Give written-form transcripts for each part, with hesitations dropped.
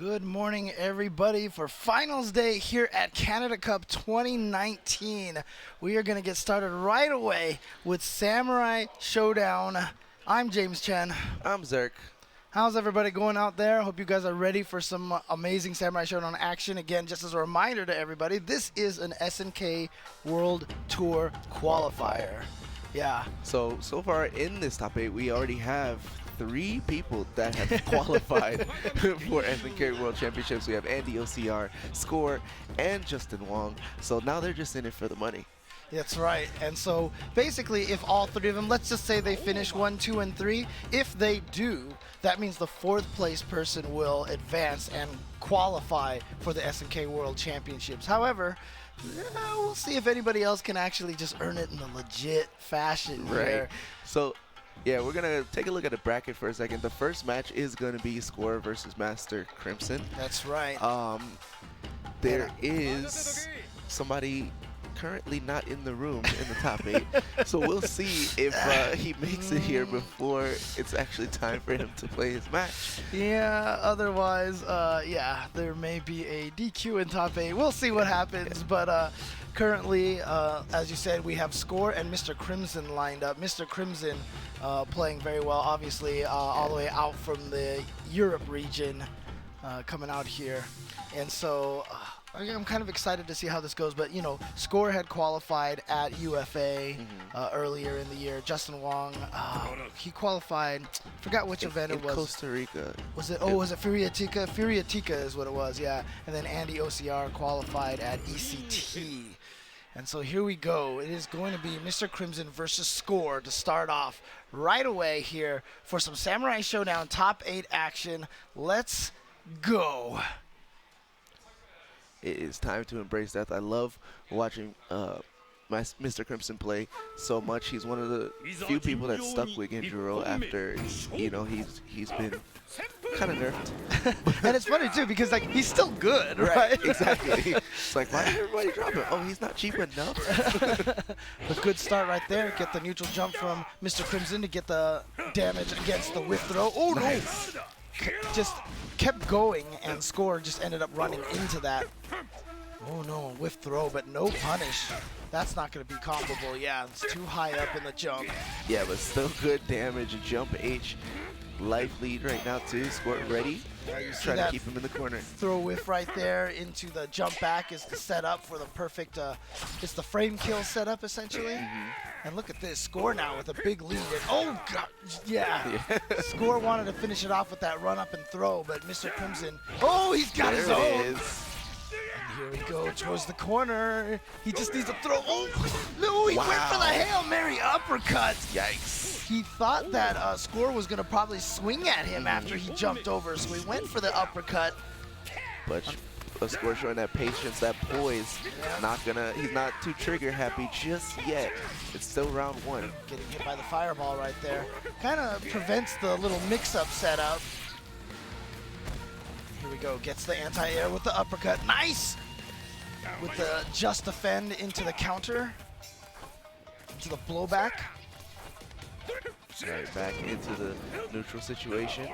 Good morning, everybody, for finals day here at Canada Cup 2019. We are going to get started right away with Samurai Shodown. I'm James Chen. I'm Zerk. How's everybody going out there? Hope you guys are ready for some amazing Samurai Shodown action. Again, just as a reminder to everybody, this is an SNK World Tour qualifier. Yeah. So far in this top 8, we already have 3 people that have qualified for SNK World Championships. We have AndyOCR, Score, and JWong. So now they're just in it for the money. That's right. And so basically, if all 3 of them, let's just say they finish 1, 2, and 3, if they do, that means the 4th place person will advance and qualify for the SNK World Championships. However, we'll see if anybody else can actually just earn it in a legit fashion here. So yeah, we're going to take a look at the bracket for a second. The first match is going to be Score versus Master Crimson. That's right. There is somebody currently not in the room in the top 8. So we'll see if he makes it here before it's actually time for him to play his match. Yeah, otherwise, yeah, there may be a DQ in top 8. We'll see what happens, but currently, as you said, we have Score and Mr. Crimson lined up. Mr. Crimson playing very well, obviously, all the way out from the Europe region, coming out here. And so I'm kind of excited to see how this goes, but you know, Score had qualified at UFA earlier in the year. JWong, he qualified, forgot which event it was. Costa Rica. Was it? Oh, was it Furiatica? Furiatica is what it was, yeah. And then AndyOCR qualified at ECT. And so here we go. It is going to be Mr. Crimson versus Score to start off right away here for some Samurai Shodown top 8 action. Let's go. It is time to embrace death. I love watching Mr. Crimson play so much. He's one of the few people that stuck with Genjuro after, you know, he's been kind of nerfed. And it's funny too because like he's still good, right? Exactly. It's like, why did everybody drop him? Oh, he's not cheap enough. A good start right there. Get the neutral jump from Mr. Crimson to get the damage against the whiff throw. Oh Nice. No! Just kept going, and Score just ended up running into that. Oh no, whiff throw, but no punish. That's not going to be combable. Yeah, it's too high up in the jump. Yeah, but still good damage. Jump H, life lead right now too. Score ready. You see Try to that keep him in the corner. throw whiff right there into the jump back is the setup for the perfect, it's the frame kill setup essentially. And look at this, Score now with a big lead. And, oh god, yeah. Score wanted to finish it off with that run up and throw, but Mr. Crimson, oh, he's got his own. There it is. And here we go towards the corner. He just needs to throw. Oh, no, he went for the Hail Mary uppercut. Yikes. He thought that Score was going to probably swing at him after he jumped over, so he went for the uppercut. But Score showing that patience, that poise. He's not too trigger happy just yet. It's still round 1. Getting hit by the fireball right there. Kind of prevents the little mix-up setup. Here we go. Gets the anti-air with the uppercut. Nice! With the just defend into the counter. Into the blowback. Right back into the neutral situation.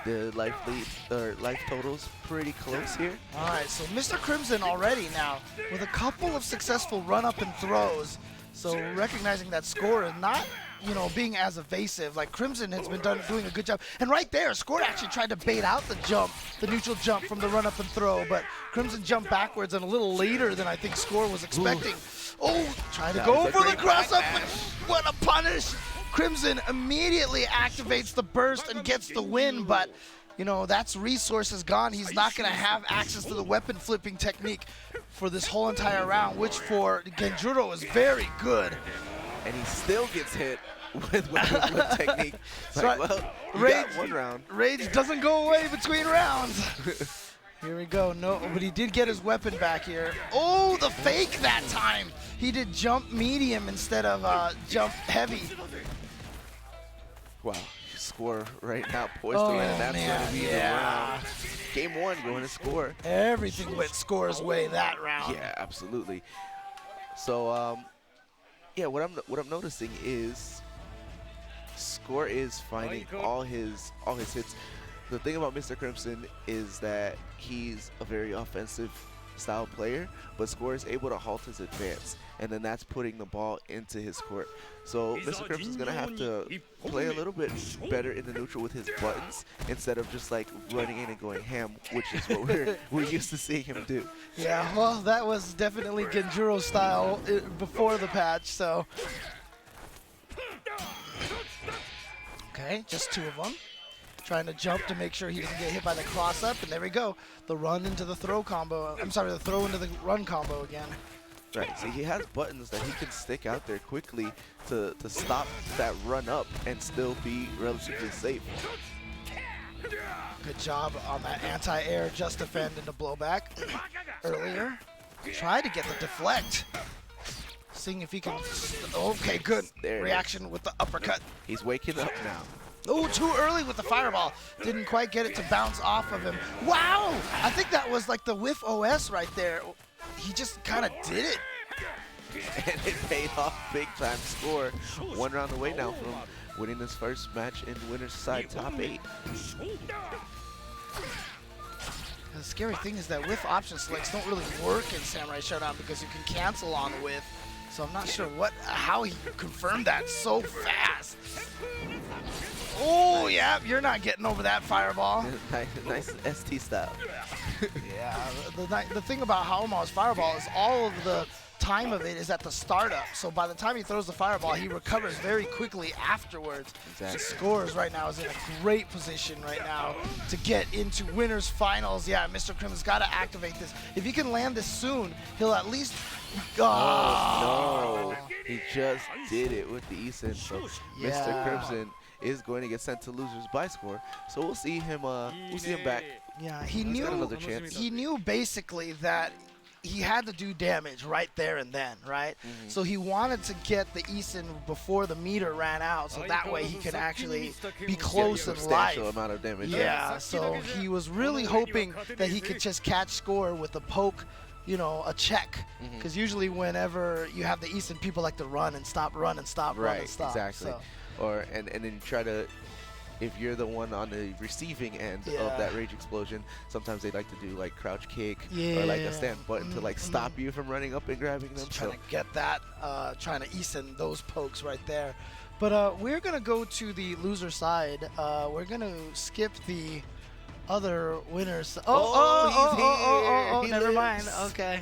The life lead, or life totals pretty close here. All right, so Mr. Crimson already now with a couple of successful run-up and throws. So recognizing that Score is not, you know, being as evasive. Like Crimson has been doing a good job. And right there, Score actually tried to bait out the jump, the neutral jump from the run-up and throw. But Crimson jumped backwards and a little later than I think Score was expecting. Oh, trying to go for the cross-up, but what a punish! Crimson immediately activates the burst and gets the win, but you know, that's resources gone. He's not going to have access to the weapon flipping technique for this whole entire round, which for Genjuro is very good. And he still gets hit with weapon flip technique. Like, well, you got 1 round. Rage doesn't go away between rounds. Here we go. No, but he did get his weapon back here. Oh, the fake that time. He did jump medium instead of jump heavy. Wow, Score right now poised to win, and that's going to be the round. Game 1 going to Score. Everything went Score's way that round. Yeah, absolutely. So, yeah, what I'm noticing is Score is finding all his hits. the thing about Mr. Crimson is that he's a very offensive style player, but Score is able to halt his advance, and then that's putting the ball into his court. So Mr. Crimson's gonna have to play a little bit better in the neutral with his buttons instead of just like running in and going ham, which is what we're used to seeing him do. Yeah, well, that was definitely Genjuro style before the patch, so. Okay, just 2 of them. Trying to jump to make sure he doesn't get hit by the cross up, and there we go. The run into the throw combo. I'm sorry, the throw into the run combo again. Right, so he has buttons that he can stick out there quickly to stop that run up and still be relatively safe. Good job on that anti-air just defend into blowback earlier. Tried to get the deflect. Seeing if he can. Okay, good reaction with the uppercut. He's waking up now. Oh, too early with the fireball. Didn't quite get it to bounce off of him. Wow! I think that was like the whiff OS right there. He just kind of did it. And it paid off big time. Score 1 round away now from winning this first match in winner's side top 8. The scary thing is that whiff option selects don't really work in Samurai Shodown because you can cancel on whiff. So I'm not sure how he confirmed that so fast. Oh, yeah, you're not getting over that fireball. Nice ST style. Yeah, the thing about Haohmaru's fireball is all of the time of it is at the startup. So by the time he throws the fireball, he recovers very quickly afterwards. Exactly. The Scores right now is in a great position right now to get into winners finals. Yeah, Mr. Crimson's got to activate this. If he can land this soon, he'll at least. Oh, no. He just did it with the Eason. So Yeah. Mr. Crimson is going to get sent to losers by Score. So we'll see him back. Yeah, He's got another chance. he knew basically that he had to do damage right there and then, right? So he wanted to get the Eason before the meter ran out, so that way he could actually be close in life. Substantial amount of damage. Yeah, so he was really hoping that he could just catch Score with a poke, you know, a check. Because usually whenever you have the Eason, people like to run and stop, run and stop, run and stop. Exactly. So. Or and then you try to, if you're the one on the receiving end of that rage explosion, sometimes they like to do like crouch kick or like a stand button to like stop you from running up and grabbing them. Trying to get that, trying to Eason those pokes right there. But we're gonna go to the loser side. We're gonna skip the other winners. Oh, never mind. Okay.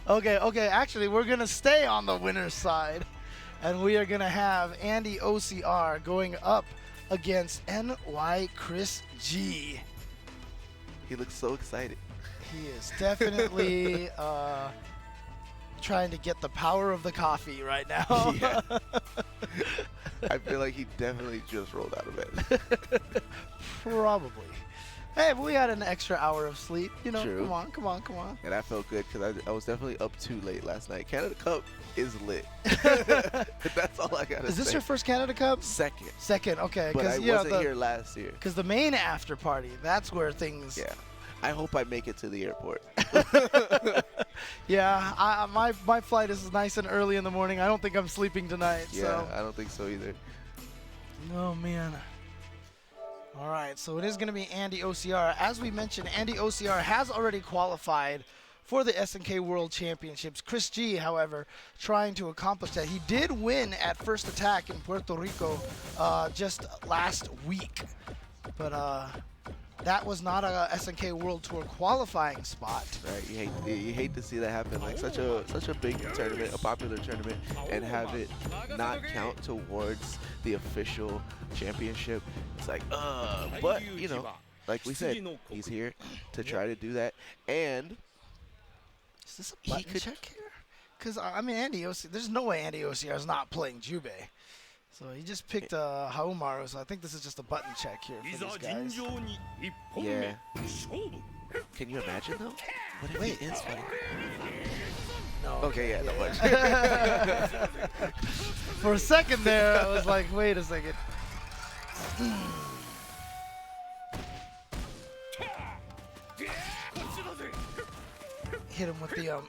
Okay, actually, we're going to stay on the winner's side. And we are going to have AndyOCR going up against NYChrisG. He looks so excited. He is definitely trying to get the power of the coffee right now. Yeah. I feel like he definitely just rolled out of bed. Probably. Hey, but we had an extra hour of sleep. You know, True. Come on. And I felt good because I was definitely up too late last night. Canada Cup is lit. That's all I got to say. Is this your first Canada Cup? Second. Second, okay. But I wasn't here last year. Because the main after party, that's where things... Yeah. I hope I make it to the airport. Yeah, my flight is nice and early in the morning. I don't think I'm sleeping tonight. Yeah, so. I don't think so either. Oh, man. All right, so it is going to be AndyOCR. As we mentioned, AndyOCR has already qualified for the SNK World Championships. ChrisG, however, trying to accomplish that. He did win at First Attack in Puerto Rico just last week. But that was not a SNK World Tour qualifying spot. Right, you hate to see that happen. Like such a big tournament, a popular tournament, and have it not count towards the official championship. It's like, but you know, like we said, he's here to try to do that. And is this a button check here? Because I mean, AndyOCR, there's no way AndyOCR is not playing Jubei. So he just picked Haohmaru, so I think this is just a button check here for these guys. Yeah. Can you imagine though? What if he is funny? No. Okay, yeah, no much. For a second there, I was like, wait a second. Hit him with the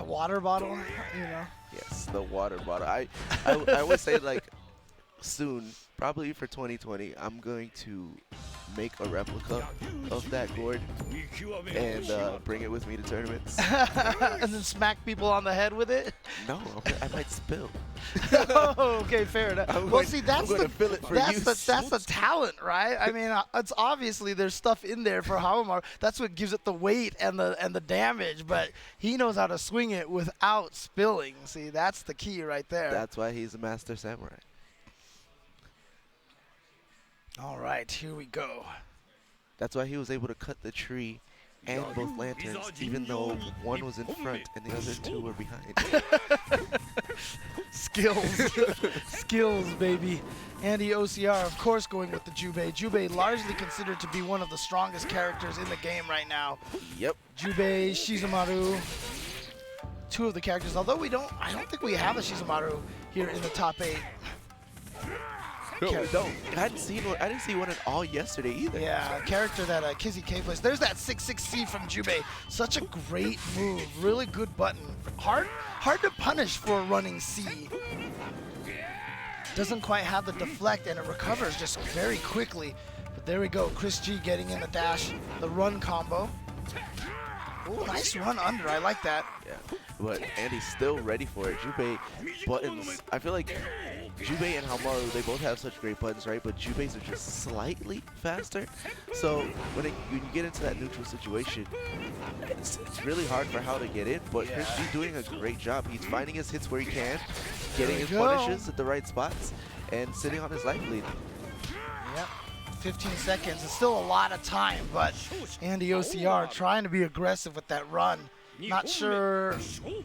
water bottle, you know. Yes, the water bottle. I would say like soon, probably for 2020, I'm going to make a replica of that gourd and bring it with me to tournaments. And then smack people on the head with it? No, I might spill. Oh, okay, fair enough. Well, see, that's the talent, right? I mean, it's obviously there's stuff in there for Haohmaru. That's what gives it the weight and the damage, but he knows how to swing it without spilling. See, that's the key right there. That's why he's a master samurai. All right, here we go. That's why he was able to cut the tree and both lanterns, even though one was in front and the other two were behind. Skills. Skills, baby. AndyOCR, of course, going with the Jubei. Jubei largely considered to be one of the strongest characters in the game right now. Yep. Jubei, Shizumaru, two of the characters. Although I don't think we have a Shizumaru here in the top 8. No, I didn't see one at all yesterday either. Yeah, a character that Kizzy K plays. There's that 6-6C from Jubei. Such a great move. Really good button. Hard to punish for a running C. Doesn't quite have the deflect, and it recovers just very quickly. But there we go. ChrisG getting in the dash, the run combo. Oh, nice run under. I like that. Yeah, but Andy's still ready for it. Jubei buttons. I feel like Jubei and Haohmaru, they both have such great buttons, right? But Jubei's are just slightly faster. So when you get into that neutral situation, it's really hard for Hao to get in. But ChrisG doing a great job. He's finding his hits where he can, getting his punishes at the right spots, and sitting on his life lead. Yep. 15 seconds. It's still a lot of time, but AndyOCR trying to be aggressive with that run. Not sure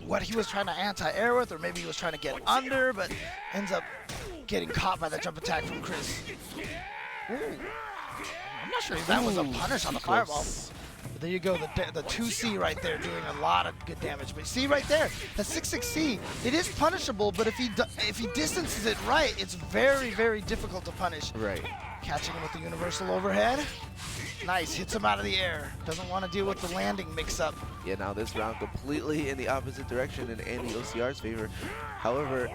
what he was trying to anti-air with, or maybe he was trying to get under, but ends up getting caught by that jump attack from Chris. Ooh. I'm not sure if that was a punish on the fireball. But there you go, the 2C right there doing a lot of good damage. But see right there, that 6-6C, it is punishable, but if he distances it right, it's very, very difficult to punish. Right. Catching him with the universal overhead. Nice, hits him out of the air. Doesn't want to deal with the landing mix-up. Yeah, now this round completely in the opposite direction in AndyOCR's favor. However,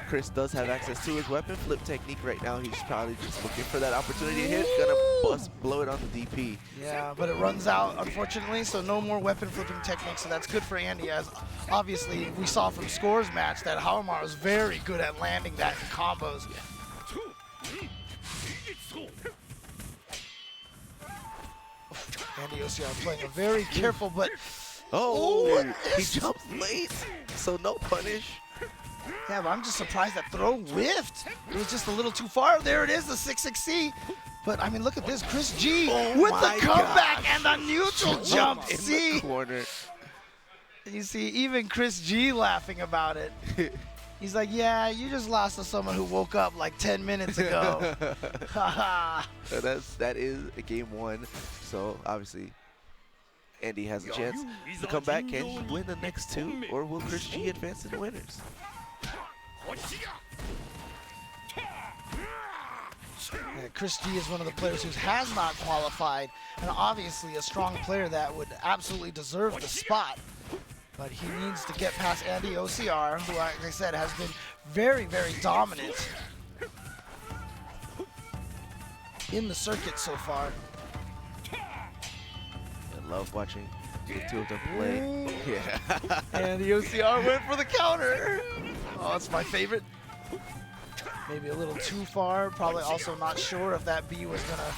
Chris does have access to his weapon flip technique right now. He's probably just looking for that opportunity to hit. Gonna blow it on the DP. Yeah, but it runs out, unfortunately, so no more weapon flipping technique, so that's good for Andy, as obviously we saw from Score's match that Haohmaru is very good at landing that in combos. AndyOCR playing a very careful, but he jumps late, so no punish. Yeah, but I'm just surprised that throw whiffed. It was just a little too far. There it is, the 6-6C. But I mean, look at this, ChrisG with the comeback and the neutral jump. See, the corner. You see, even ChrisG laughing about it. He's like, yeah, you just lost to someone who woke up like 10 minutes ago. That is a game 1, so obviously Andy has a chance to come back. Can he win the next 2, or will ChrisG advance to the winners? Yeah, ChrisG is one of the players who has not qualified, and obviously a strong player that would absolutely deserve the spot. But he needs to get past AndyOCR, who, like I said, has been very, very dominant in the circuit so far. I love watching the two of them play. Yeah. AndyOCR went for the counter. Oh, it's my favorite. Maybe a little too far. Probably also not sure if that B was going to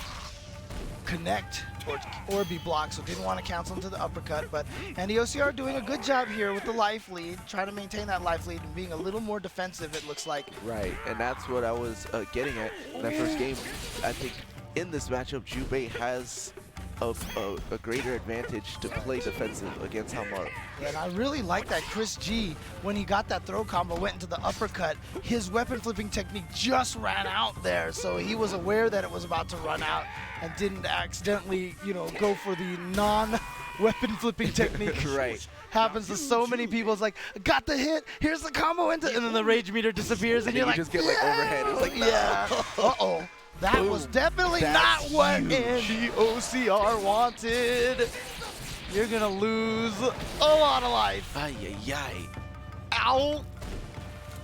connect or be blocked, so didn't want to cancel into the uppercut. But AndyOCR doing a good job here with the life lead, trying to maintain that life lead and being a little more defensive, it looks like. Right, and that's what I was getting at in that first game. I think in this matchup, Jubei has a greater advantage to play defensive against Haohmaru. Yeah, and I really like that ChrisG, when he got that throw combo, went into the uppercut, his weapon flipping technique just ran out there, so he was aware that it was about to run out and didn't accidentally, you know, go for the non-weapon flipping technique. Right. Happens to so many people. It's like, got the hit, here's the combo into, and then the rage meter disappears, and you're like, just get like overhead. It's like, no. Yeah. Uh-oh. That was definitely not what AndyOCR wanted. You're gonna lose a lot of life. Ay, ay, ay. Ow.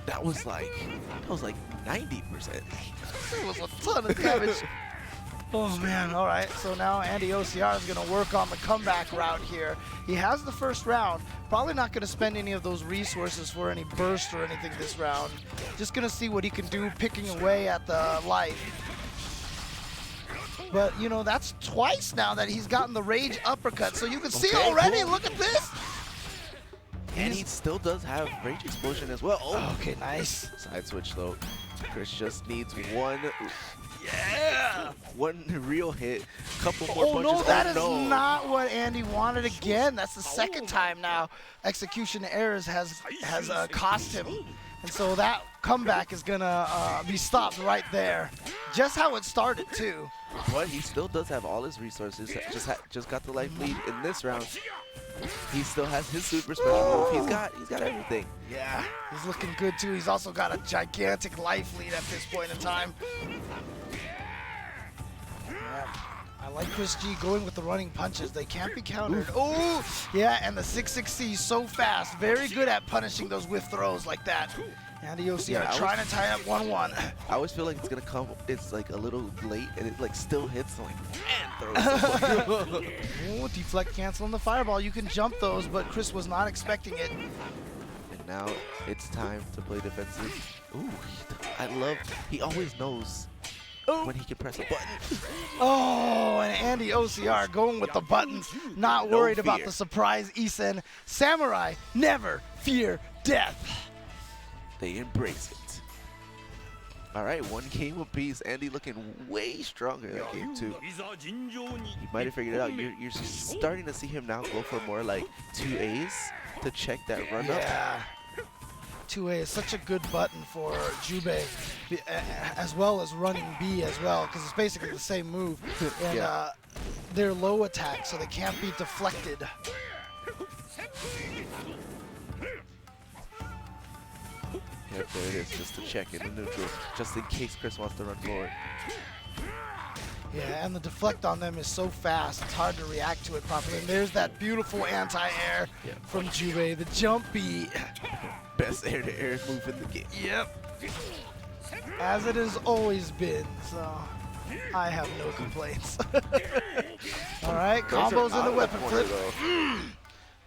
That was like 90%. It was a ton of damage. Oh man, all right, so now AndyOCR is gonna work on the comeback route here. He has the first round, probably not gonna spend any of those resources for any burst or anything this round. Just gonna see what he can do picking away at the life. But you know, that's twice now that he's gotten the rage uppercut, so you can see already, cool. look at this! And he still does have rage explosion as well. Oh, okay, nice. Side switch though. Chris just needs one. Yeah! One real hit, couple more punches. No, that is not what Andy wanted again. That's the second time now execution errors has cost him. And so that comeback is gonna be stopped right there. Just how it started too. But he still does have all his resources. Just got the life lead in this round. He still has his super special move. He's got everything. Yeah, he's looking good too. He's also got a gigantic life lead at this point in time. Yeah, I like ChrisG going with the running punches. They can't be countered. Oh, yeah, and the 6-6C so fast. Very good at punishing those whiff throws like that. AndyOCR trying to tie up 1-1. I always feel like it's gonna come. It's like a little late, and it like still hits. I'm like, man, throws. Oh, deflect canceling the fireball. You can jump those, but Chris was not expecting it. And now it's time to play defensive. Ooh, I love. He always knows when he can press a button. Oh, and AndyOCR going with the buttons, not worried about the surprise Isen. Samurai never fear death. They embrace it. All right, one game apiece. Andy looking way stronger in game 2. You might have figured it out. You're starting to see him now go for more like 2As to check that run up. Yeah. 2A is such a good button for Jubei, as well as running B as well, because it's basically the same move. And they're low attack, so they can't be deflected. Yep, there it is, just to check in the neutral, just in case Chris wants to run forward. Yeah, and the deflect on them is so fast, it's hard to react to it properly. And there's that beautiful anti-air from Jubei, the jump beat. Best air-to-air move in the game. Yep. As it has always been, so I have no complaints. All right, combos in the weapon flip.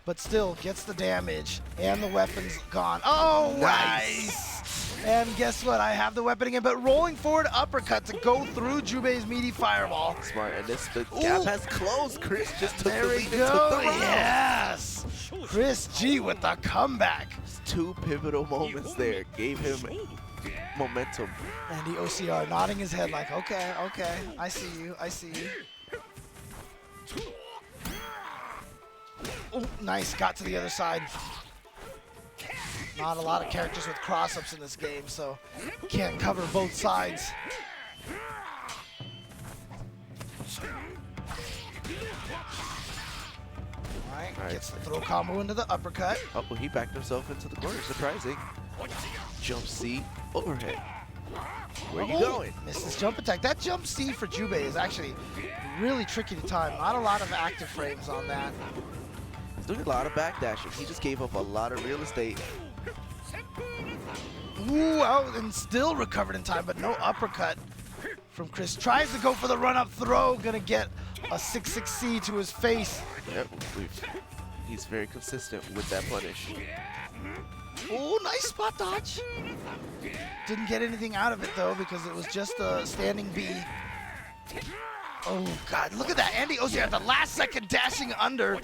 But still gets the damage, and the weapon's gone. Oh, nice! And guess what? I have the weapon again, but rolling forward uppercut to go through Jubei's meaty fireball. Smart, and the gap has closed. Chris just took the lead and took the round. Yes! ChrisG with the comeback. 2 pivotal moments there gave him momentum. AndyOCR nodding his head like, okay, I see you, I see you. Oh, nice, got to the other side. Not a lot of characters with cross-ups in this game, so can't cover both sides. Alright, gets the throw combo into the uppercut. Oh, well, he backed himself into the corner, surprising. Jump C, overhead. Where are you going? Misses jump attack. That jump C for Jubei is actually really tricky to time. Not a lot of active frames on that. He's doing a lot of backdashing. He just gave up a lot of real estate. Ooh, out and still recovered in time, but no uppercut from Chris. Tries to go for the run-up throw. Gonna get a 6-6C to his face. Yep, he's very consistent with that punish. Oh, nice spot dodge. Didn't get anything out of it, though, because it was just a standing B. Oh, God, look at that. AndyOCR at the last second dashing under,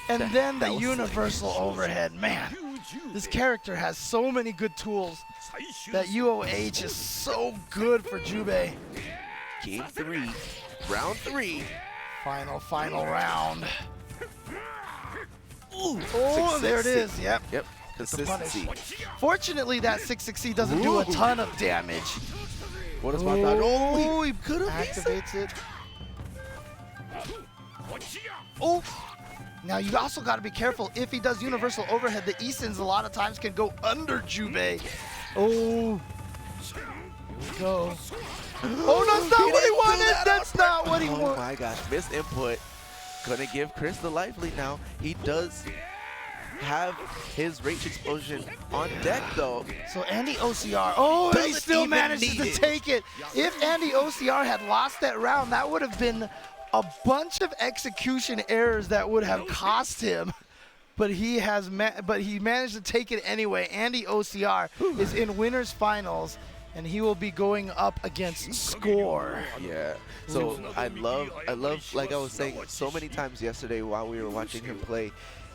and then the universal overhead. Man, this character has so many good tools. That UOH is so good for Jubei. Game 3, round 3. Final round. Ooh, oh, there it is. Yep. Consistency. Fortunately, that 6-6C doesn't do a ton of damage. What is my dodge? Oh, he could have activates it. Oh. Now you also got to be careful. If he does universal overhead, the Isens a lot of times can go under Jubei. Oh. Here we go. Oh, that's not what he wanted. That's not what he wanted. Oh my gosh, missed input. Gonna give Chris the life lead now. He does have his Rage Explosion on deck, though. So AndyOCR, oh, he Doesn't still even manages need to it. take it. If AndyOCR had lost that round, that would have been a bunch of execution errors that would have cost him. But he managed to take it anyway. AndyOCR is in winners finals, and he will be going up against Score. Yeah. So I love, like I was saying so many times yesterday while we were watching him play,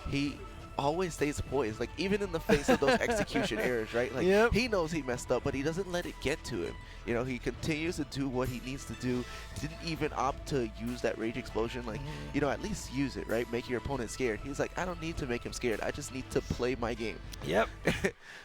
he always stays poised, like even in the face of those execution errors, right? Like he knows he messed up, but he doesn't let it get to him. You know, he continues to do what he needs to do. Didn't even opt to use that Rage Explosion. Like, you know, at least use it, right? Make your opponent scared. He's like, I don't need to make him scared. I just need to play my game. Yep.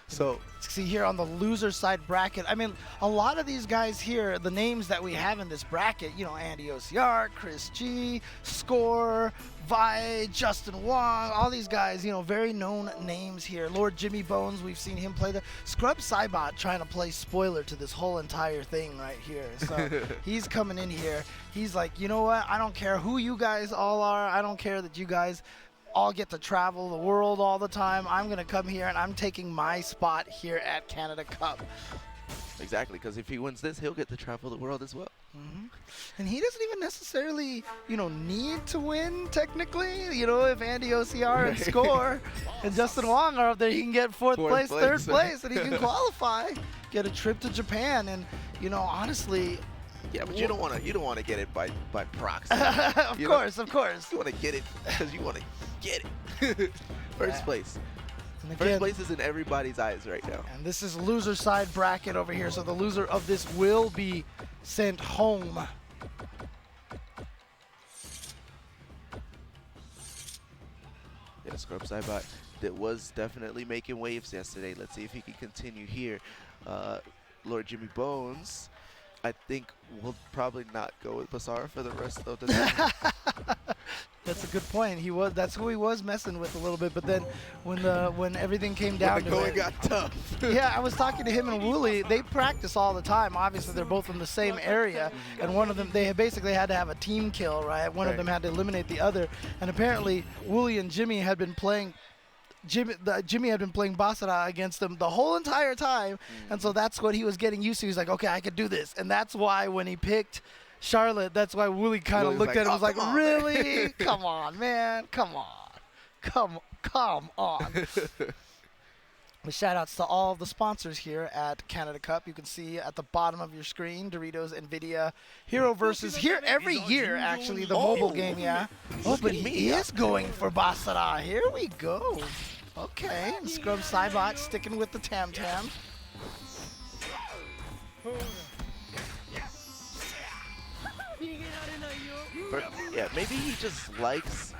So see here on the loser side bracket, I mean, a lot of these guys here, the names that we have in this bracket, you know, AndyOCR, ChrisG, Score, Vi, Justin Wong, all these guys, you know, very known names here. LordJimmyBones, we've seen him play the ScrubSaibot trying to play spoiler to this whole entire thing right here. So he's coming in here. He's like, you know what? I don't care who you guys all are. I don't care that you guys all get to travel the world all the time. I'm going to come here and I'm taking my spot here at Canada Cup. exactly, because if he wins this, he'll get to travel the world as well. And he doesn't even necessarily, you know, need to win technically. You know, if AndyOCR and Score and Justin Wong are up there, he can get fourth place, third place, and he can qualify, get a trip to Japan. And, you know, honestly, yeah, but you don't want to get it by proxy. of course. You want to get it because you want to get it. First place. And First place is in everybody's eyes right now. And this is loser side bracket over here, so the loser of this will be sent home. Yeah, ScrubSaibot that was definitely making waves yesterday. Let's see if he can continue here. LordJimmyBones, I think will probably not go with Basara for the rest of the season. That's a good point. That's who he was messing with a little bit, but then when everything came down to it, got tough. yeah, I was talking to him and Wooly. They practice all the time. Obviously, they're both in the same area, and one of them, they basically had to have a team kill, right? One of them had to eliminate the other, and apparently Wooly and Jimmy had been playing. Jimmy had been playing Basara against them the whole entire time, and so that's what he was getting used to. He's like, okay, I could do this, and that's why when he picked Charlotte, that's why Wooly kind of looked at him and was like, really? Come on, man. Come on. Come on. But shout outs to all of the sponsors here at Canada Cup. You can see at the bottom of your screen, Doritos, NVIDIA, Hero Versus. Here every year, actually, the mobile game, yeah. Oh, but he is going for Basara. Here we go. Okay, and ScrubSaibot sticking with the Tam-Tam. Yeah, maybe he just likes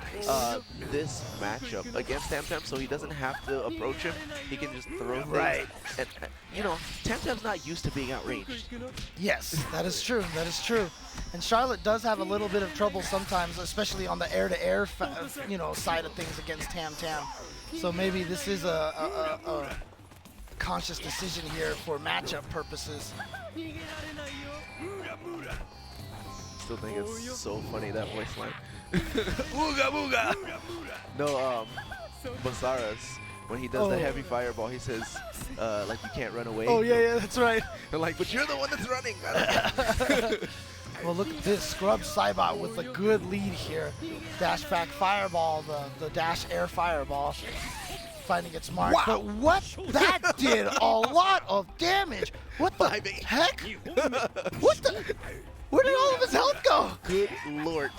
this matchup against Tam-Tam, so he doesn't have to approach him. He can just throw things. Right. And, you know, Tam-Tam's not used to being outranged. Yes, that is true. That is true. And Charlotte does have a little bit of trouble sometimes, especially on the air-to-air, side of things against Tam-Tam. So maybe this is a conscious decision here for matchup purposes. Still think it's so funny, that voice line. Ooga booga. No, Basara's, when he does the heavy fireball, he says, like, you can't run away. Oh, yeah, that's right. They're like, but you're the one that's running. Well, look at this. ScrubSaibot with a good lead here. Dash back fireball, the dash air fireball. Finding its mark. Wow. But what? That did a lot of damage. What the heck? What the? Where did all of his health go? Good lord.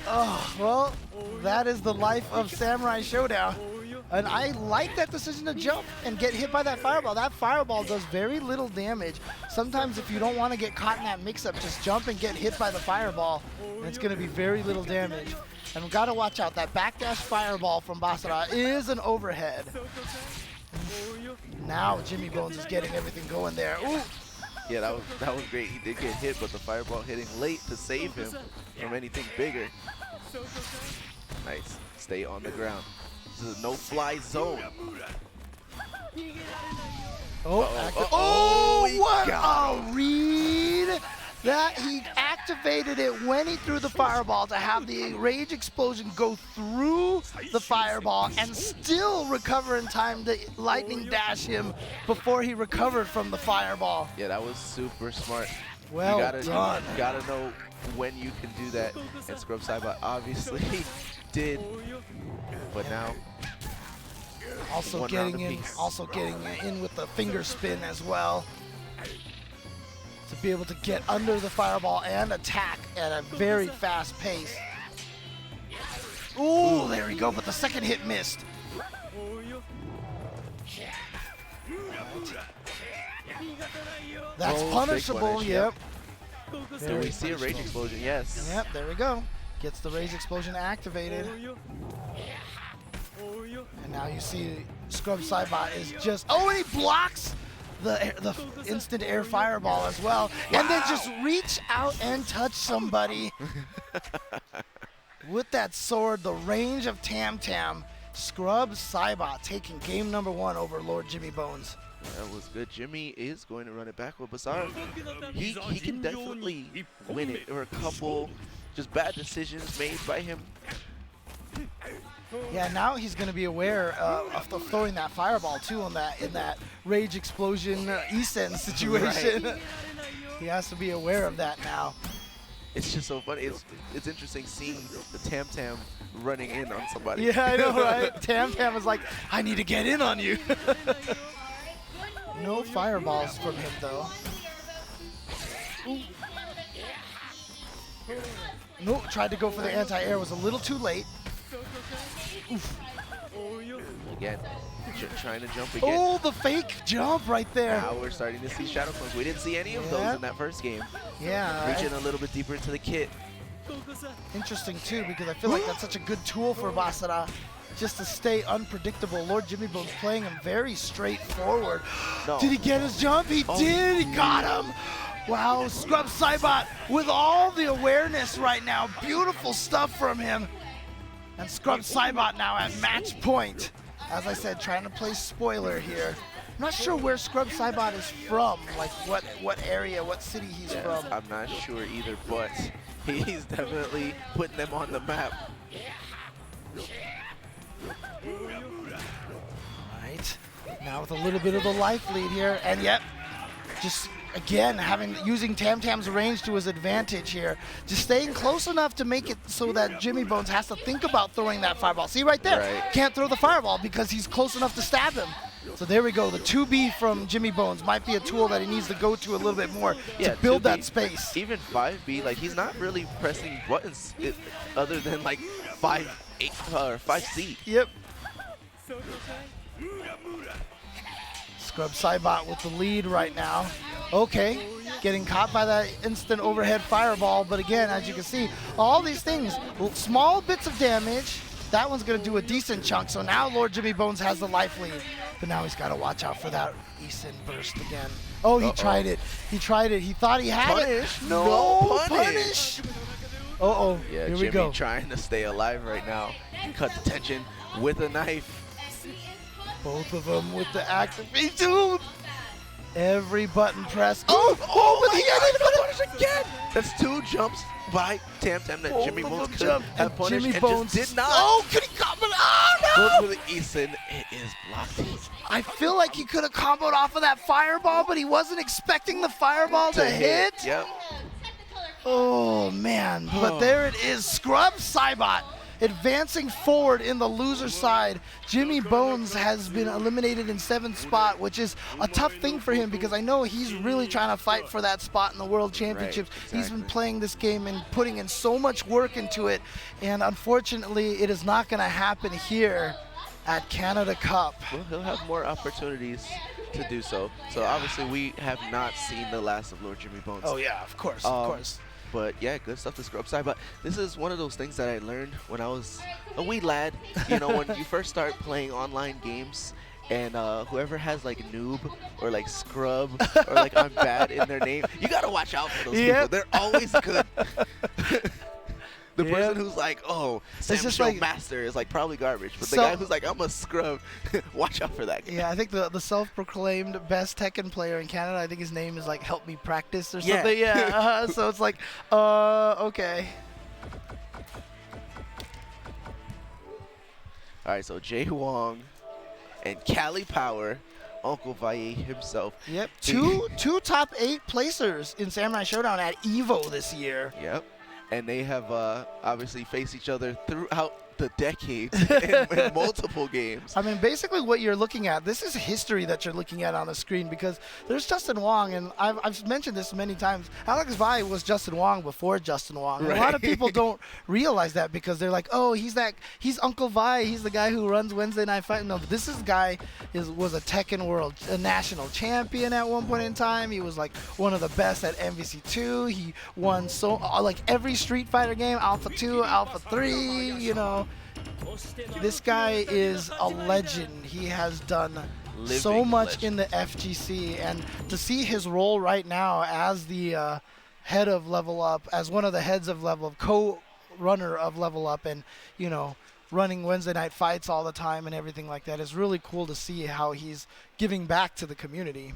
Oh, well, that is the life of Samurai Shodown. And I like that decision to jump and get hit by that fireball. That fireball does very little damage. Sometimes if you don't want to get caught in that mix-up, just jump and get hit by the fireball. And it's going to be very little damage. And we've got to watch out. That backdash fireball from Basara is an overhead. Now JWong is getting everything going there. Ooh. Yeah, that was great. He did get hit, but the fireball hitting late to save him from anything bigger. Nice. Stay on the ground. This is a no-fly zone. Oh, what a read! That he activated activated it when he threw the fireball to have the rage explosion go through the fireball and still recover in time to lightning dash him before he recovered from the fireball. Yeah, that was super smart. Well you done. gotta know when you can do that, and ScrubSaibot obviously did. But now, Also one getting round in, apiece. with the finger spin as well to be able to get under the fireball and attack at a very fast pace. Ooh, there we go, but the second hit missed. That's Oh, big punishable, punish, yep. So we see a rage explosion, yes. Yep, there we go. Gets the rage explosion activated. And now you see ScrubSaibot is just, oh, and he blocks the instant air fireball as well. And then just reach out and touch somebody. With that sword, the range of Tam Tam, ScrubSaibot taking game number 1 over LordJimmyBones. That was good. Jimmy is going to run it back with Basara. He can definitely win it. There were a couple just bad decisions made by him. Yeah, now he's going to be aware of throwing that fireball too in that rage explosion Isen situation. Right. He has to be aware of that now. It's just so funny. It's interesting seeing the Tam Tam running in on somebody. Yeah, I know, right? Tam Tam is like, I need to get in on you. No fireballs from him though. Ooh. Nope, tried to go for the anti-air, was a little too late. Oof. Again, trying to jump again. Oh, the fake jump right there. Now we're starting to see shadow clones. We didn't see any of those in that first game. Yeah. Reaching a little bit deeper into the kit. Interesting too, because I feel like that's such a good tool for Basara, just to stay unpredictable. LordJimmyBones playing him very straightforward. No. Did he get his jump? He did. He got him. Wow, ScrubSaibot with all the awareness right now. Beautiful stuff from him. And ScrubSaibot now at match point. As I said, trying to play spoiler here. I'm not sure where ScrubSaibot is from, like what area, what city he's from. I'm not sure either, but he's definitely putting them on the map. Right. Now with a little bit of the life lead here, and yep, just again using Tam Tam's range to his advantage here, just staying close enough to make it so that JWMONs has to think about throwing that fireball. See right there, Right. Can't throw the fireball because he's close enough to stab him. So there we go. The 2B from JWMONs might be a tool that he needs to go to a little bit more to build 2B, that space. Even 5B, like he's not really pressing buttons other than like 5A or 5C. Yep. ScrubSaibot with the lead right now. Okay, getting caught by that instant overhead fireball, but again, as you can see, all these things, small bits of damage. That one's gonna do a decent chunk, so now LordJimmyBones has the life lead, but now he's gotta watch out for that Isen burst again. Oh, he tried it. He tried it. He thought he had Punish? it. No, punish. Uh-oh, Yeah, here Jimmy we go. trying to stay alive right now. Cut the tension with a knife. Both of them with the activation. Every button press. But he punish again. That's 2 jumps by Tam Tam that JWMONs could have punished and just did not. Oh, could he combo? Oh, no! Look for the Isen. It is blocked. I feel like he could have comboed off of that fireball, but he wasn't expecting the fireball to hit. Yep. Oh, man. But there it is. ScrubSaibot advancing forward in the loser side. JWMONs has been eliminated in 7th spot, which is a tough thing for him because I know he's really trying to fight for that spot in the World Championships. Right, exactly. He's been playing this game and putting in so much work into it, and unfortunately it is not going to happen here at Canada Cup. Well, he'll have more opportunities to do so. So obviously we have not seen the last of LordJimmyBones. Oh yeah, of course, of course. But yeah, good stuff to ScrubSaibot. But this is one of those things that I learned when I was a wee lad. You know, when you first start playing online games, and whoever has like noob or like scrub or like I'm bad in their name, you gotta watch out for those people. They're always good. The person who's like, oh, Sam just Show like, Master is like probably garbage. But the so, guy who's like, I'm a scrub, watch out for that guy. Yeah, I think the self-proclaimed best Tekken player in Canada, I think his name is like Help Me Practice or something. Yeah. So it's like, okay. All right, so JWong and Calipower, Uncle Valle himself. Yep, two top 8 placers in Samurai Shodown at EVO this year. Yep, and they have obviously faced each other throughout the decades in multiple games. I mean, basically what you're looking at, this is history that you're looking at on the screen, because there's Justin Wong, and I've mentioned this many times. Alex Valle was Justin Wong before Justin Wong. Right. A lot of people don't realize that because they're like, oh, he's Uncle Valle, he's the guy who runs Wednesday Night Fight. No, this guy was a Tekken World national champion at one point in time. He was like one of the best at MVC2. He won like every Street Fighter game, Alpha 2, Alpha 3, you know. This guy is a legend. He has done so much in the FGC, and to see his role right now as the head of Level Up, as one of the heads of Level Up, co-runner of Level Up, and you know, running Wednesday night fights all the time and everything like that, is really cool to see how he's giving back to the community.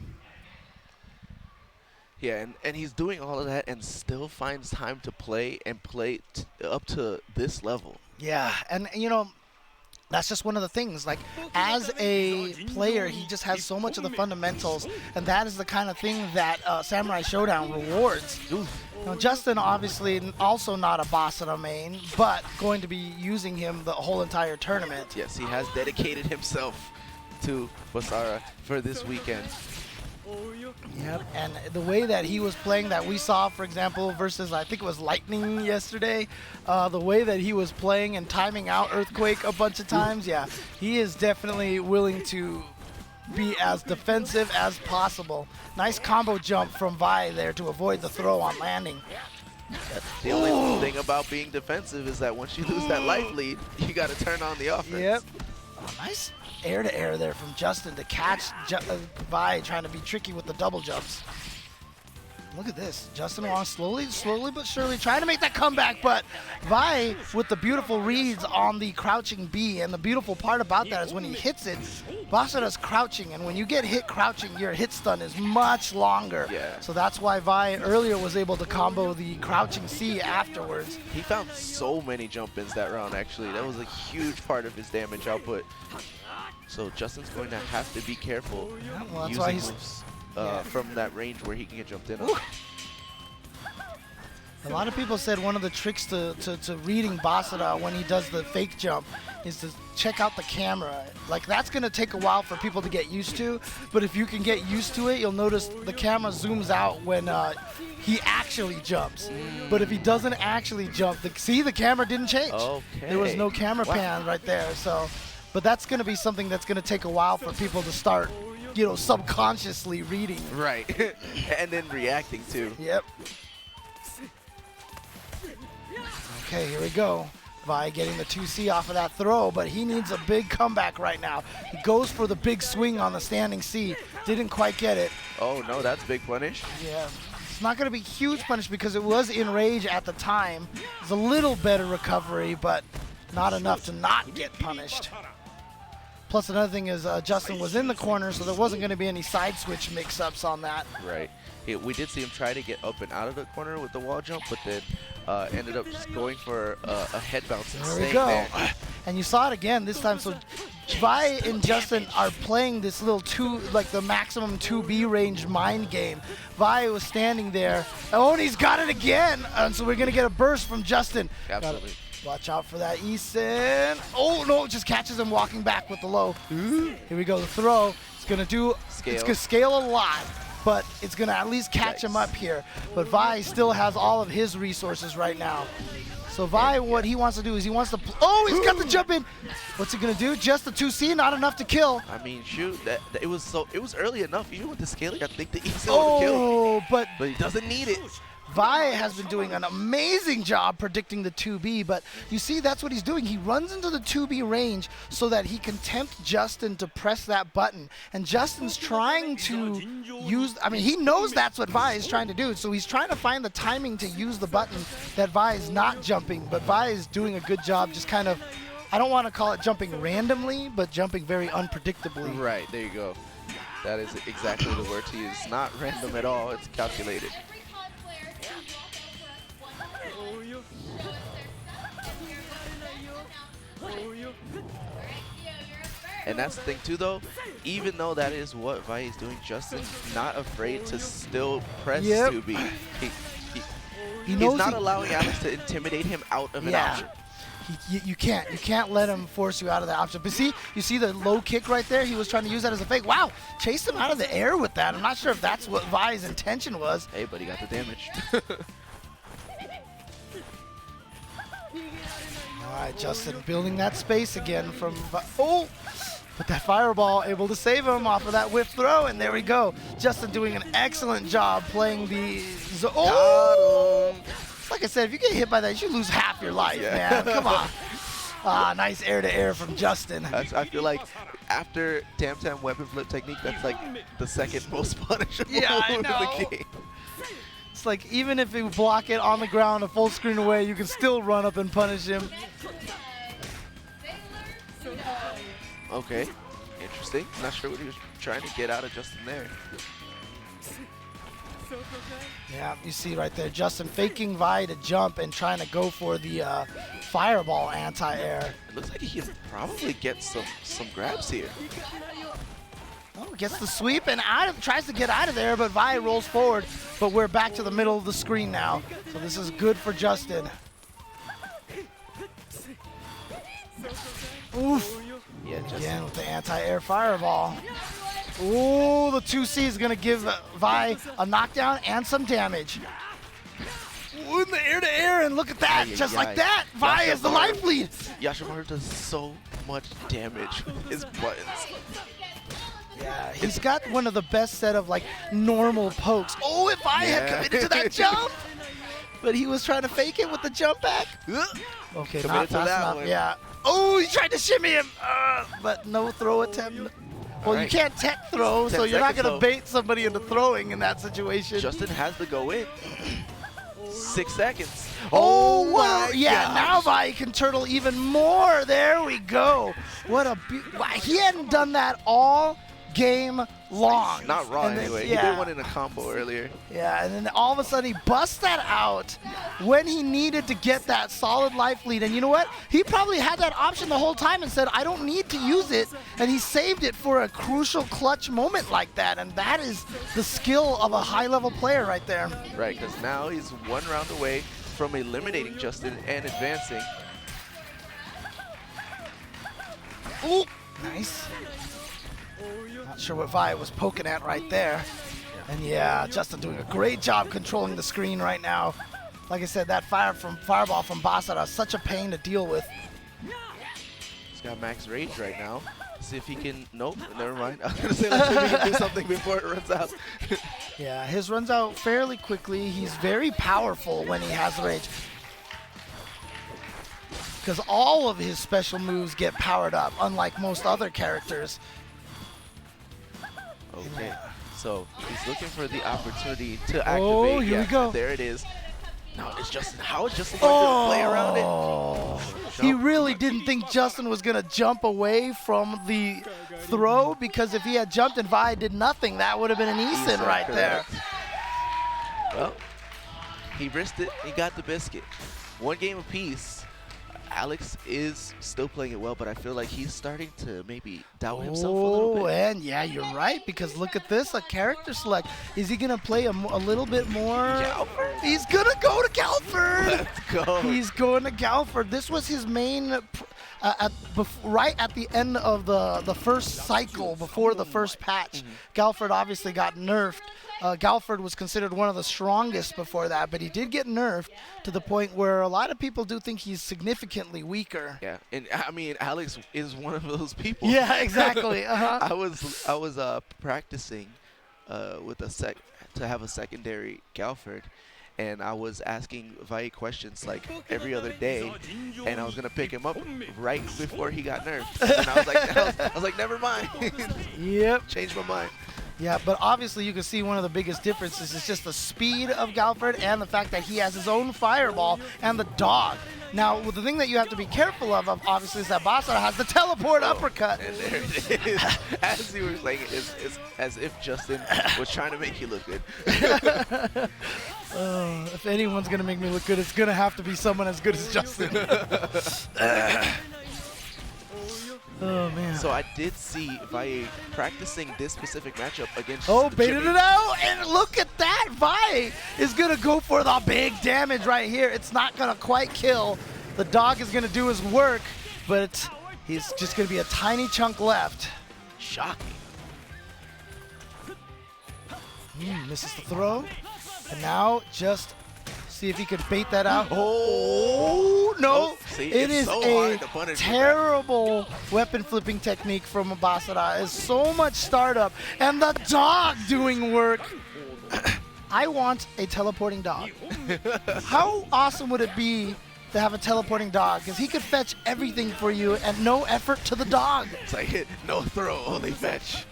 Yeah, and he's doing all of that and still finds time to play and play up to this level. Yeah, and you know, that's just one of the things. Like, as a player, he just has so much of the fundamentals, and that is the kind of thing that Samurai Shodown rewards. Now, Justin, obviously, also not a Basara main, but going to be using him the whole entire tournament. Yes, he has dedicated himself to Basara for this weekend. Yep, and the way that he was playing, that we saw, for example, versus I think it was Lightning yesterday, the way that he was playing and timing out Earthquake a bunch of times, yeah, he is definitely willing to be as defensive as possible. Nice combo jump from Vi there to avoid the throw on landing. The only thing about being defensive is that once you lose that life lead, you got to turn on the offense. Yep. Oh, nice air-to-air there from Justin to catch Vi trying to be tricky with the double jumps. Look at this. Justin Wong slowly but surely trying to make that comeback, but Vi with the beautiful reads on the crouching B, and the beautiful part about that is when he hits it, Basara's crouching, and when you get hit crouching, your hit stun is much longer. Yeah. So that's why Vi earlier was able to combo the crouching C afterwards. He found so many jump-ins that round, actually. That was a huge part of his damage output. So Justin's going to have to be careful using moves from that range where he can get jumped in on. A lot of people said one of the tricks to reading Basara when he does the fake jump is to check out the camera. Like, that's going to take a while for people to get used to, but if you can get used to it, you'll notice the camera zooms out when he actually jumps. But if he doesn't actually jump, see, the camera didn't change. Okay. There was no camera pan right there. So, but that's going to be something that's going to take a while for people to start, you know, subconsciously reading. Right. And then reacting too. Yep. Okay, here we go. Vi getting the 2C off of that throw, but he needs a big comeback right now. He goes for the big swing on the standing C. Didn't quite get it. Oh, no, that's big punish. Yeah. It's not going to be huge punish because it was in rage at the time. It's a little better recovery, but not enough to not get punished. Plus, another thing is Justin was in the corner, so there wasn't going to be any side switch mix-ups on that. Right. We did see him try to get up and out of the corner with the wall jump, but then ended up just going for a head bounce and staying there. And you saw it again this time. So Vi and Justin are playing this little the maximum 2B range mind game. Vi was standing there. Oh, and he's got it again. And so we're going to get a burst from Justin. Absolutely. Watch out for that Eason. Oh, no, it just catches him walking back with the low. Here we go, the throw. It's going to it's going to scale a lot, but it's going to at least catch him up here. But Vi still has all of his resources right now. So Vi, what he wants to do is he wants to, he's got the jump in. What's he going to do? Just the 2C, not enough to kill. I mean, shoot, it was early enough. Even with the scaling, I think the Eason would kill. But he doesn't need it. Vi has been doing an amazing job predicting the 2B, but you see that's what he's doing. He runs into the 2B range so that he can tempt Justin to press that button. And Justin's trying to use, I mean, he knows that's what Vi is trying to do, so he's trying to find the timing to use the button that Vi is not jumping, but Vi is doing a good job just kind of, I don't want to call it jumping randomly, but jumping very unpredictably. Right, there you go. That is exactly the word to use. It's not random at all, it's calculated. And that's the thing too though, even though that is what Vi is doing, Justin's not afraid to still press 2B. He's not allowing Alex to intimidate him out of an option. You can't let him force you out of that option. But see, you see the low kick right there? He was trying to use that as a fake. Wow, chased him out of the air with that. I'm not sure if that's what Vi's intention was. Hey, but he got the damage. All right, Justin building that space again from oh, but that fireball able to save him off of that whiff throw, and there we go. Justin doing an excellent job playing the like I said, if you get hit by that, you lose half your life, man. Come on. Nice air-to-air from Justin. I feel like after Tam Tam weapon flip technique, that's like the second most punishable move in the game. It's like even if you block it on the ground a full screen away, you can still run up and punish him. Okay, interesting. Not sure what he was trying to get out of Justin there. Yeah, you see right there, Justin faking Vi to jump and trying to go for the fireball anti-air. It looks like he can probably get some grabs here. Oh, gets the sweep and tries to get out of there, but Vi rolls forward. But we're back to the middle of the screen now, so this is good for Justin. Oof. Yeah, again with the anti-air fireball. Ooh, the 2C is going to give Vi a knockdown and some damage. Ooh, in the air-to-air, and look at that. Just like that, Vi is the life lead. Yashamaru does so much damage with his buttons. Yeah, he's got one of the best set of like normal pokes. Oh, if I had committed to that jump. But he was trying to fake it with the jump back. Okay, not fast enough. Yeah. Oh, he tried to shimmy him. But no throw attempt. Well, you can't tech throw, so you're not going to bait somebody into throwing in that situation. Justin has to go in. 6 seconds. Oh, wow. Yeah, now Vi can turtle even more. There we go. What a he hadn't done that all game long. Not raw anyway. He did one in a combo earlier. Yeah, and then all of a sudden he busts that out when he needed to get that solid life lead. And you know what? He probably had that option the whole time and said, I don't need to use it. And he saved it for a crucial clutch moment like that. And that is the skill of a high-level player right there. Right, because now he's one round away from eliminating Justin and advancing. Ooh, nice. Not sure what Vi was poking at right there. And yeah, Justin doing a great job controlling the screen right now. Like I said, that fireball from Basara is such a pain to deal with. He's got max rage right now. See if he can, nope, never mind. I was gonna say, let's see if he can do something before it runs out. Yeah, his runs out fairly quickly. He's very powerful when he has rage, because all of his special moves get powered up, unlike most other characters. Okay, so he's looking for the opportunity to activate. Oh, here we go. There it is. Now it's Justin. How is Justin going to play around it? He really didn't think Justin was going to jump away from the throw, because if he had jumped and Vi did nothing, that would have been an Eason right there. Well, he risked it. He got the biscuit. One game apiece. Alex is still playing it well, but I feel like he's starting to maybe doubt himself a little bit. Oh, and yeah, you're right, because look at this, a character select. Is he going to play a little bit more? Galford? He's going to go to Galford. Let's go. He's going to Galford. This was his main, right at the end of the first cycle, before the first patch. Galford obviously got nerfed. Galford was considered one of the strongest before that, but he did get nerfed to the point where a lot of people do think he's significantly weaker. Yeah, and I mean, Alex is one of those people. Yeah, exactly. I was practicing with to have a secondary Galford, and I was asking Vi questions like every other day, and I was gonna pick him up right before he got nerfed. And I was like, I was like, never mind. Yep. Changed my mind. Yeah, but obviously you can see one of the biggest differences is just the speed of Galford and the fact that he has his own fireball and the dog. Now, the thing that you have to be careful of obviously, is that Basara has the teleport uppercut. And there it is. As you were saying, it's as if Justin was trying to make you look good. If anyone's going to make me look good, it's going to have to be someone as good as Justin. Oh, man. So I did see Vi practicing this specific matchup against baited Jimmy. it out, and look at that. Vi is going to go for the big damage right here. It's not going to quite kill. The dog is going to do his work, but he's just going to be a tiny chunk left. Shocking. Misses the throw. And now just see if he could bait that out. Oh, no. See, it is so a hard to punish terrible weapon flipping technique from Basara. It's so much startup. And the dog doing work. I want a teleporting dog. How awesome would it be to have a teleporting dog? Because he could fetch everything for you and no effort to the dog. It's like no throw, only fetch.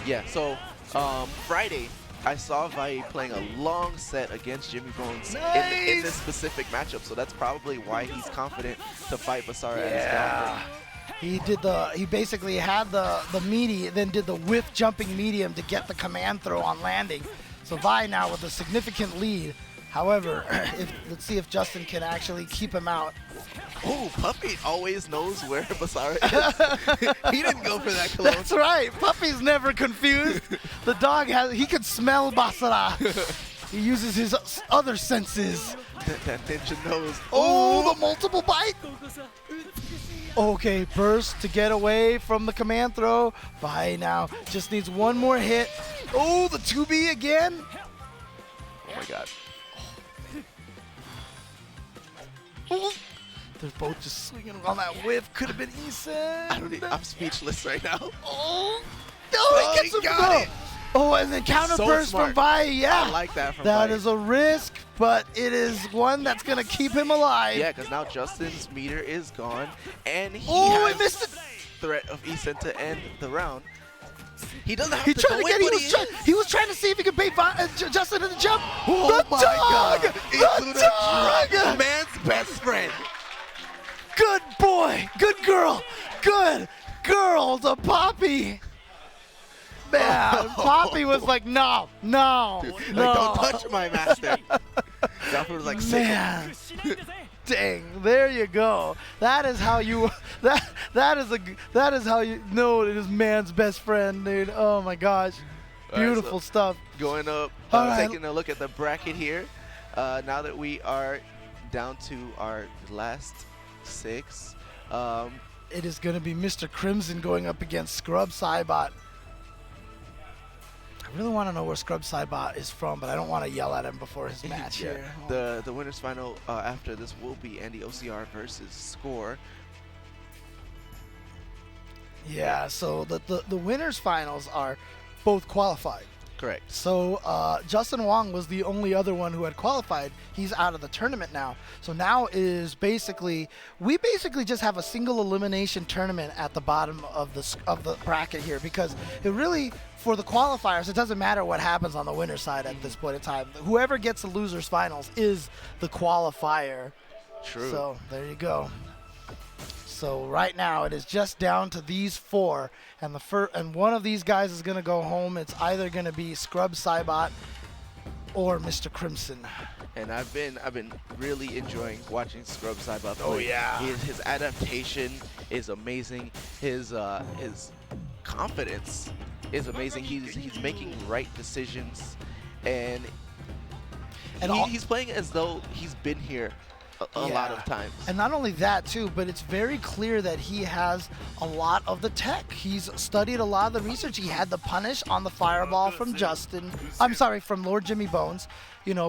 Yeah, so Friday, I saw Vi playing a long set against JWong in this specific matchup, so that's probably why he's confident to fight Basara as Galford. He basically had the meaty, then did the whiff jumping medium to get the command throw on landing. So Vi now with a significant lead. However, let's see if Justin can actually keep him out. Oh, Puppy always knows where Basara is. He didn't go for that close. That's right. Puppy's never confused. The dog he could smell Basara. He uses his other senses. That ninja knows. Oh, the multiple bite. Okay, burst to get away from the command throw. Vi now just needs one more hit. Oh, the 2B again. Oh my God. They're both just swinging on that whiff. Could have been Isan. I'm speechless right now. Oh, no, he gets him. got it. Oh, and then counter So burst smart. from Vi. Yeah, I like that from That Vi. is a risk, but it is one that's going to keep him alive. Yeah, because now Justin's meter is gone, and he he missed it. threat of Isan to end the round. He doesn't have He to tried go to get. in, He was trying to see if he could bait Justin in the jump. Oh the my dog! God! The dog! Man's best friend. Good boy. Good girl. Good girl to Poppy. Man, Poppy was like, no. Like, don't touch my master. Galford was like, Man. Dang, there you go. That is how you that is how you know it is man's best friend, dude. Oh my gosh. Beautiful stuff. Going up, All right. taking a look at the bracket here. Now that we are down to our last 6. It is going to be Mr. Crimson going up against ScrubSaibot. I really want to know where ScrubSaibot is from, but I don't want to yell at him before his match Yeah. here. The winners final after this will be AndyOCR versus Score. Yeah, so the winners finals are both qualified. Correct. So Justin Wong was the only other one who had qualified. He's out of the tournament now. So now is we basically just have a single elimination tournament at the bottom of the bracket here, because it really, for the qualifiers, it doesn't matter what happens on the winner's side at this point in time. Whoever gets the losers finals is the qualifier. True. So there you go. So right now it is just down to these 4, and one of these guys is gonna go home. It's either gonna be ScrubSaibot or Mr. Crimson. And I've been really enjoying watching ScrubSaibot play. Oh, yeah. His adaptation is amazing. His confidence is amazing. He's making right decisions, and he's playing as though he's been here a lot of times. And not only that too, but it's very clear that he has a lot of the tech. He's studied a lot of the research. He had the punish on the fireball from from LordJimmyBones,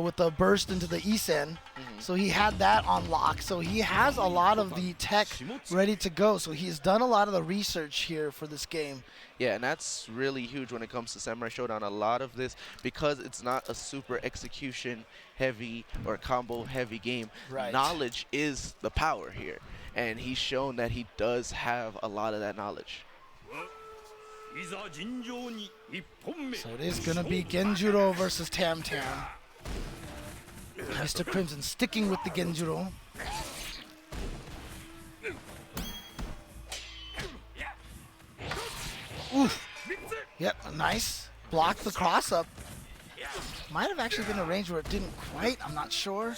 with the burst into the Isen. So he had that on lock. So he has a lot of the tech ready to go. So he's done a lot of the research here for this game. Yeah, and that's really huge when it comes to Samurai Shodown. A lot of this, because it's not a super execution heavy or combo heavy game, knowledge is the power here. And he's shown that he does have a lot of that knowledge. So it is going to be Genjuro versus Tam Tam. Mr. Crimson sticking with the Genjuro. Oof. Yep, nice. Blocked the cross up. Might have actually been a range where it didn't quite. I'm not sure.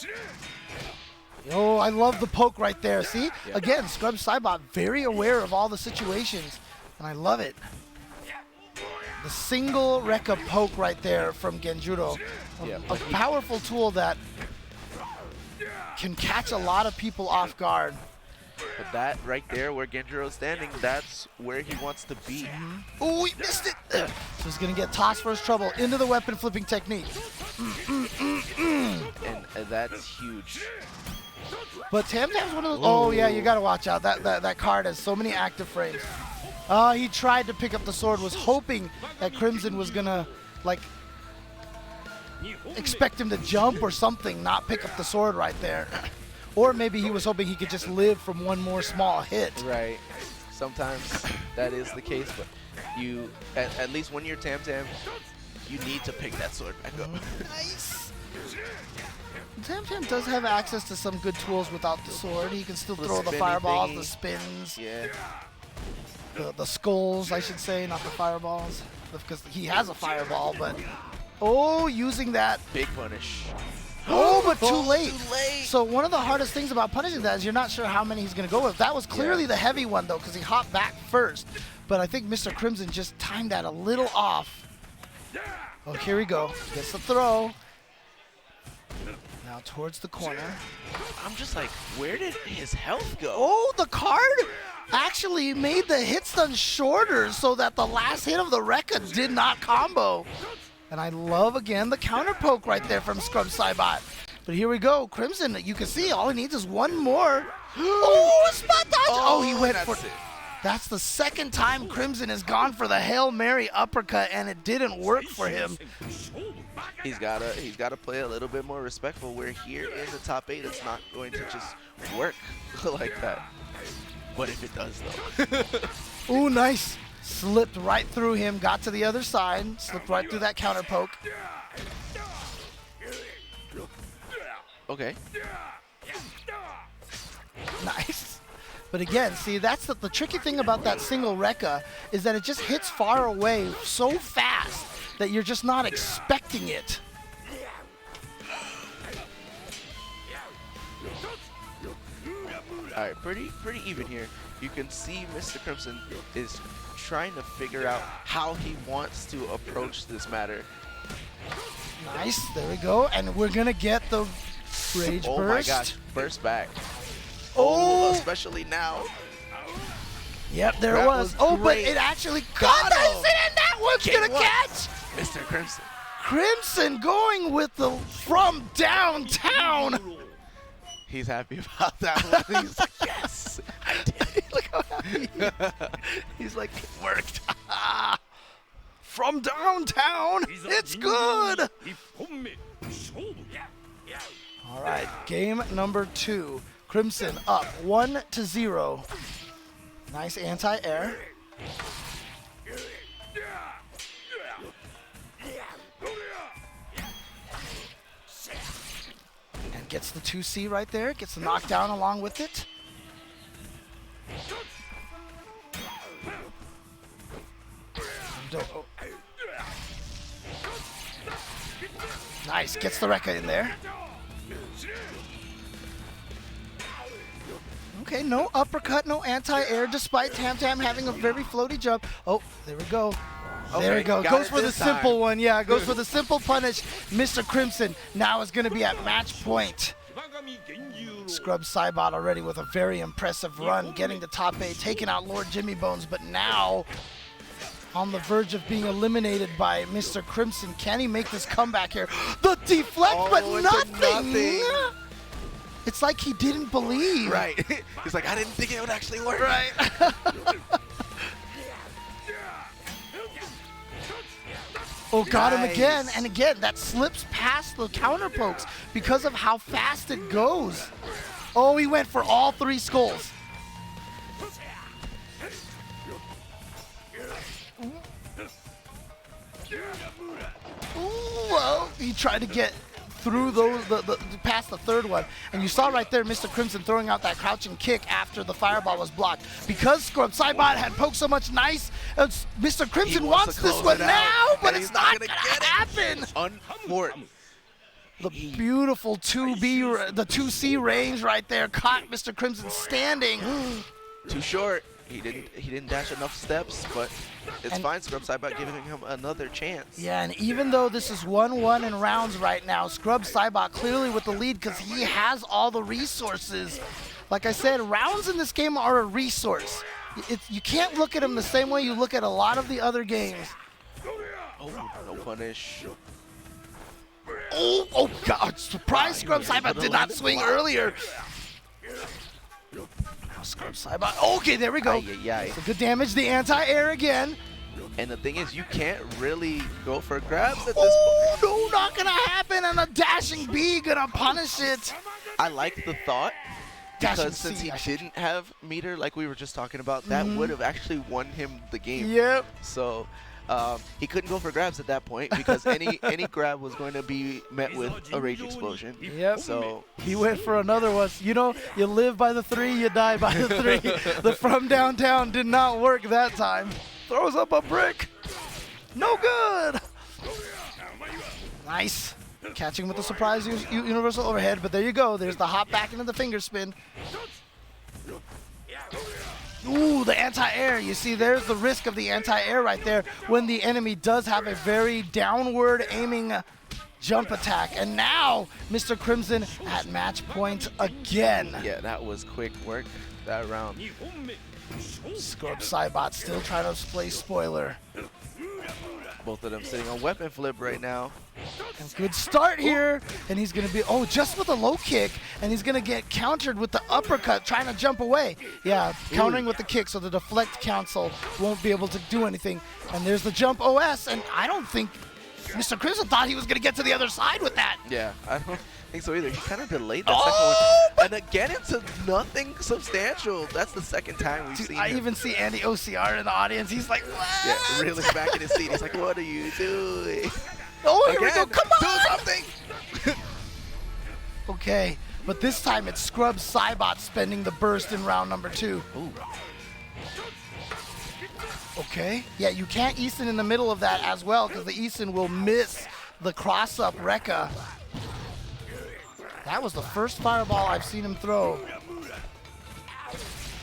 Oh, I love the poke right there. See? Again, ScrubSaibot very aware of all the situations, and I love it. The single Rekka poke right there from Genjuro. A powerful tool that can catch a lot of people off guard. But that right there where Genjuro's standing, that's where he wants to be. Oh, he missed it! So he's going to get tossed for his trouble into the weapon flipping technique. And that's huge. But Tam Tam's one of those. Oh, yeah, you got to watch out. That card has so many active frames. He tried to pick up the sword, was hoping that Crimson was going to, like, expect him to jump or something, not pick up the sword right there. Or maybe he was hoping he could just live from one more small hit. Right. Sometimes that is the case, but you, at least when you're Tam Tam, you need to pick that sword back up. Nice. Tam Tam does have access to some good tools without the sword. He can still throw the fireballs, the spins. Yeah. The skulls, I should say, not the fireballs. Because he has a fireball, but... Oh, using that. Big punish. Oh, but too late. So one of the hardest things about punishing that is you're not sure how many he's going to go with. That was clearly the heavy one, though, because he hopped back first. But I think Mr. Crimson just timed that a little off. Oh, here we go. Gets the throw. Now towards the corner. I'm just like, where did his health go? Oh, the card actually made the hit stun shorter so that the last hit of the Rekka did not combo. And I love, again, the counter poke right there from ScrubSaibot. But here we go. Crimson, you can see all he needs is one more. Oh, spot dodge. Oh, he went for it. That's the second time Crimson has gone for the Hail Mary uppercut, and it didn't work for him. He's gotta play a little bit more respectful. We're here in the top 8. It's not going to just work like that. But if it does, though. Ooh, nice. Slipped right through him, got to the other side, slipped right through that counter poke. Okay. Nice. But again, see, that's the tricky thing about that single Rekka is that it just hits far away so fast that you're just not expecting it. All right, pretty even here. You can see Mr. Crimson is trying to figure out how he wants to approach this matter. Nice, there we go, and we're gonna get the rage burst. Oh my gosh, burst back. Oh, especially now. Yep, there it was. Oh, but it actually got him, and that one's gonna catch. Mr. Crimson. Crimson going with the from downtown. He's happy about that one. He's like, yes, I did it. Look how happy. He's like, it worked. From downtown, it's good. All right, game number 2. Crimson up 1-0. Nice anti-air. And gets the 2C right there. Gets the knockdown along with it. Nice, gets the Rekka in there. Okay, no uppercut, no anti-air, despite Tam Tam having a very floaty jump. Oh, there we go. There we go. Goes for the simple one. Yeah, goes for the simple punish. Mr. Crimson now is going to be at match point. ScrubSaibot already with a very impressive run, getting to top 8, taking out LordJimmyBones, but now on the verge of being eliminated by Mr. Crimson. Can he make this comeback here? The deflect, but nothing. It's like he didn't believe. Right. He's like, I didn't think it would actually work. Right. Oh, got him again. And again, that slips past the counter pokes because of how fast it goes. Oh, he went for all 3 skulls. Ooh, well, he tried to get through those, past the 3rd one. And you saw right there Mr. Crimson throwing out that crouching kick after the fireball was blocked. Because ScrubSaibot had poked so much nice, Mr. Crimson wants this one now, but it's not going to happen. Unimportant. The beautiful 2B, the 2C range right there caught Mr. Crimson standing. Too short. He didn't dash enough steps, but it's fine. ScrubSaibot giving him another chance. Yeah, and even though this is 1-1 in rounds right now, ScrubSaibot clearly with the lead because he has all the resources. Like I said, rounds in this game are a resource. You can't look at them the same way you look at a lot of the other games. Oh, no punish. Oh God, surprise ScrubSaibot did not swing earlier. ScrubSaibot. Okay, there we go. So good damage. The anti-air again. And the thing is, you can't really go for grabs at this point. No, not gonna happen. And a dashing B gonna punish it. I like the thought because Dashing since C, he didn't have meter, like we were just talking about, that would have actually won him the game. Yep. So he couldn't go for grabs at that point because any grab was going to be met with a rage explosion. Yep. So he went for another one. You know, you live by the 3, you die by the 3. The from downtown did not work that time. Throws up a brick. No good. Nice. Catching with the surprise universal overhead, but there you go. There's the hop back into the finger spin. Ooh, the anti-air. You see, there's the risk of the anti-air right there when the enemy does have a very downward aiming jump attack. And now, Mr. Crimson at match point again. Yeah, that was quick work that round. ScrubSaibot still trying to play spoiler. Both of them sitting on weapon flip right now. And good start here, and he's gonna be, just with a low kick, and he's gonna get countered with the uppercut, trying to jump away. Yeah, countering with the kick, so the deflect cancel won't be able to do anything. And there's the jump OS, and I don't think Mr. Crimson thought he was gonna get to the other side with that. Yeah, I don't think so either. He kind of delayed that second one. And again, into nothing substantial. That's the second time we've seen I him. even see AndyOCR in the audience. He's like, what? Yeah, really back in his seat. He's like, what are you doing? Oh, here we go. Come on. Do something. Okay, but this time it's ScrubSaibot spending the burst in round number 2. Ooh. Okay. Yeah, you can't Eason in the middle of that as well because the Eason will miss the cross-up Rekka. That was the first fireball I've seen him throw.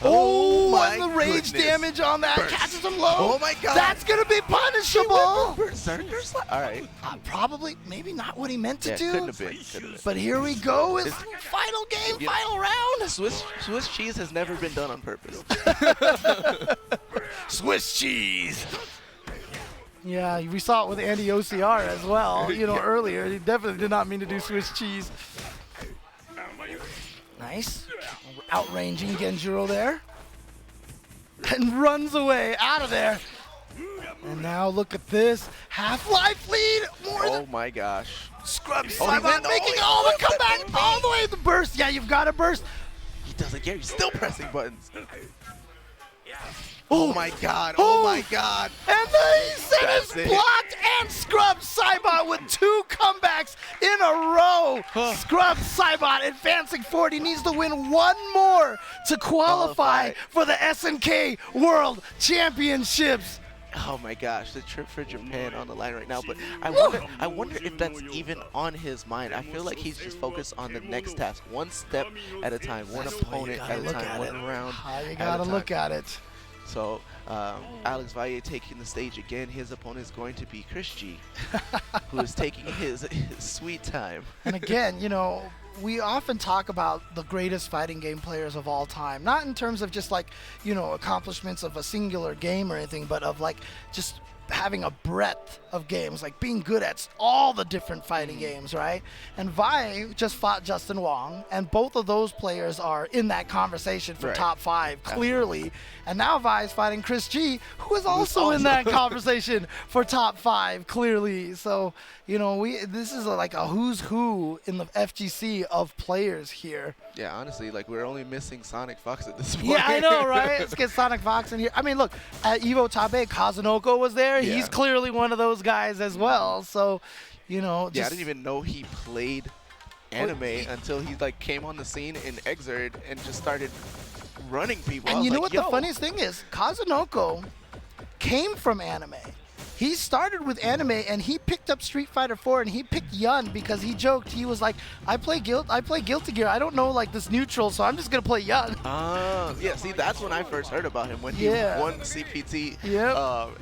Oh, and the rage damage on that catches him low. Oh my God. That's going to be punishable. Berserker slap. All right. Probably, maybe not what he meant to do. Couldn't have been. But here we go. It's final game, final round. Swiss cheese has never been done on purpose. Swiss cheese. Yeah, we saw it with AndyOCR as well. You know, earlier. He definitely did not mean to do Swiss cheese. Nice. Outranging Genjuro there. And runs away out of there. And now look at this. Half-life lead. Oh my gosh. ScrubSaibot making all the comeback all the way. The burst. Yeah, you've got to burst. He doesn't care. He's still pressing buttons. Oh my God. Oh my God. And the Hisame is blocked, and ScrubSaibot with 2 comebacks in a row. ScrubSaibot advancing forward. He needs to win 1 more to qualify for the SNK World Championships. Oh my gosh, the trip for Japan on the line right now. But I wonder if that's even on his mind. I feel like he's just focused on the next task, 1 step at a time, 1 opponent at a time, 1 round. How you gotta look at it. So Alex Valle taking the stage again. His opponent is going to be ChrisG, who is taking his sweet time. And again, you know, we often talk about the greatest fighting game players of all time, not in terms of just like, you know, accomplishments of a singular game or anything, but of like just having a breadth of games, like being good at all the different fighting games, right? And Vi just fought Justin Wong, and both of those players are in that conversation for top 5, clearly. And now Vi is fighting ChrisG, who is also in that conversation for top 5, clearly. So, you know, this is like a who's who in the FGC of players here. Yeah, honestly, like we're only missing Sonic Fox at this point. Yeah, I know, right? Let's get Sonic Fox in here. I mean, look, at Evo Tabe, Kazunoko was there. Yeah. He's clearly one of those guys as well. So, you know, I didn't even know he played anime until he like came on the scene in Exerd and just started running people. And you know what the funniest thing is? Kazunoko came from anime. He started with anime, and he picked up Street Fighter 4, and he picked Yun because he joked. He was like, I play Guilty Gear. I don't know like this neutral, so I'm just gonna play Yun. Yeah. See, that's when I first heard about him, when he won CPT. Yep.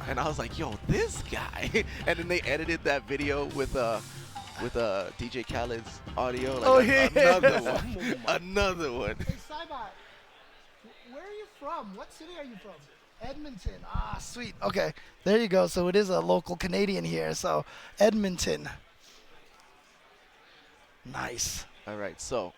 And I was like, yo, this guy. And then they edited that video with DJ Khaled's audio. Like, another one. Hey, Saibot, where are you from? What city are you from? Edmonton. Ah, sweet. Okay, there you go. So it is a local Canadian here. So Edmonton. Nice. All right. So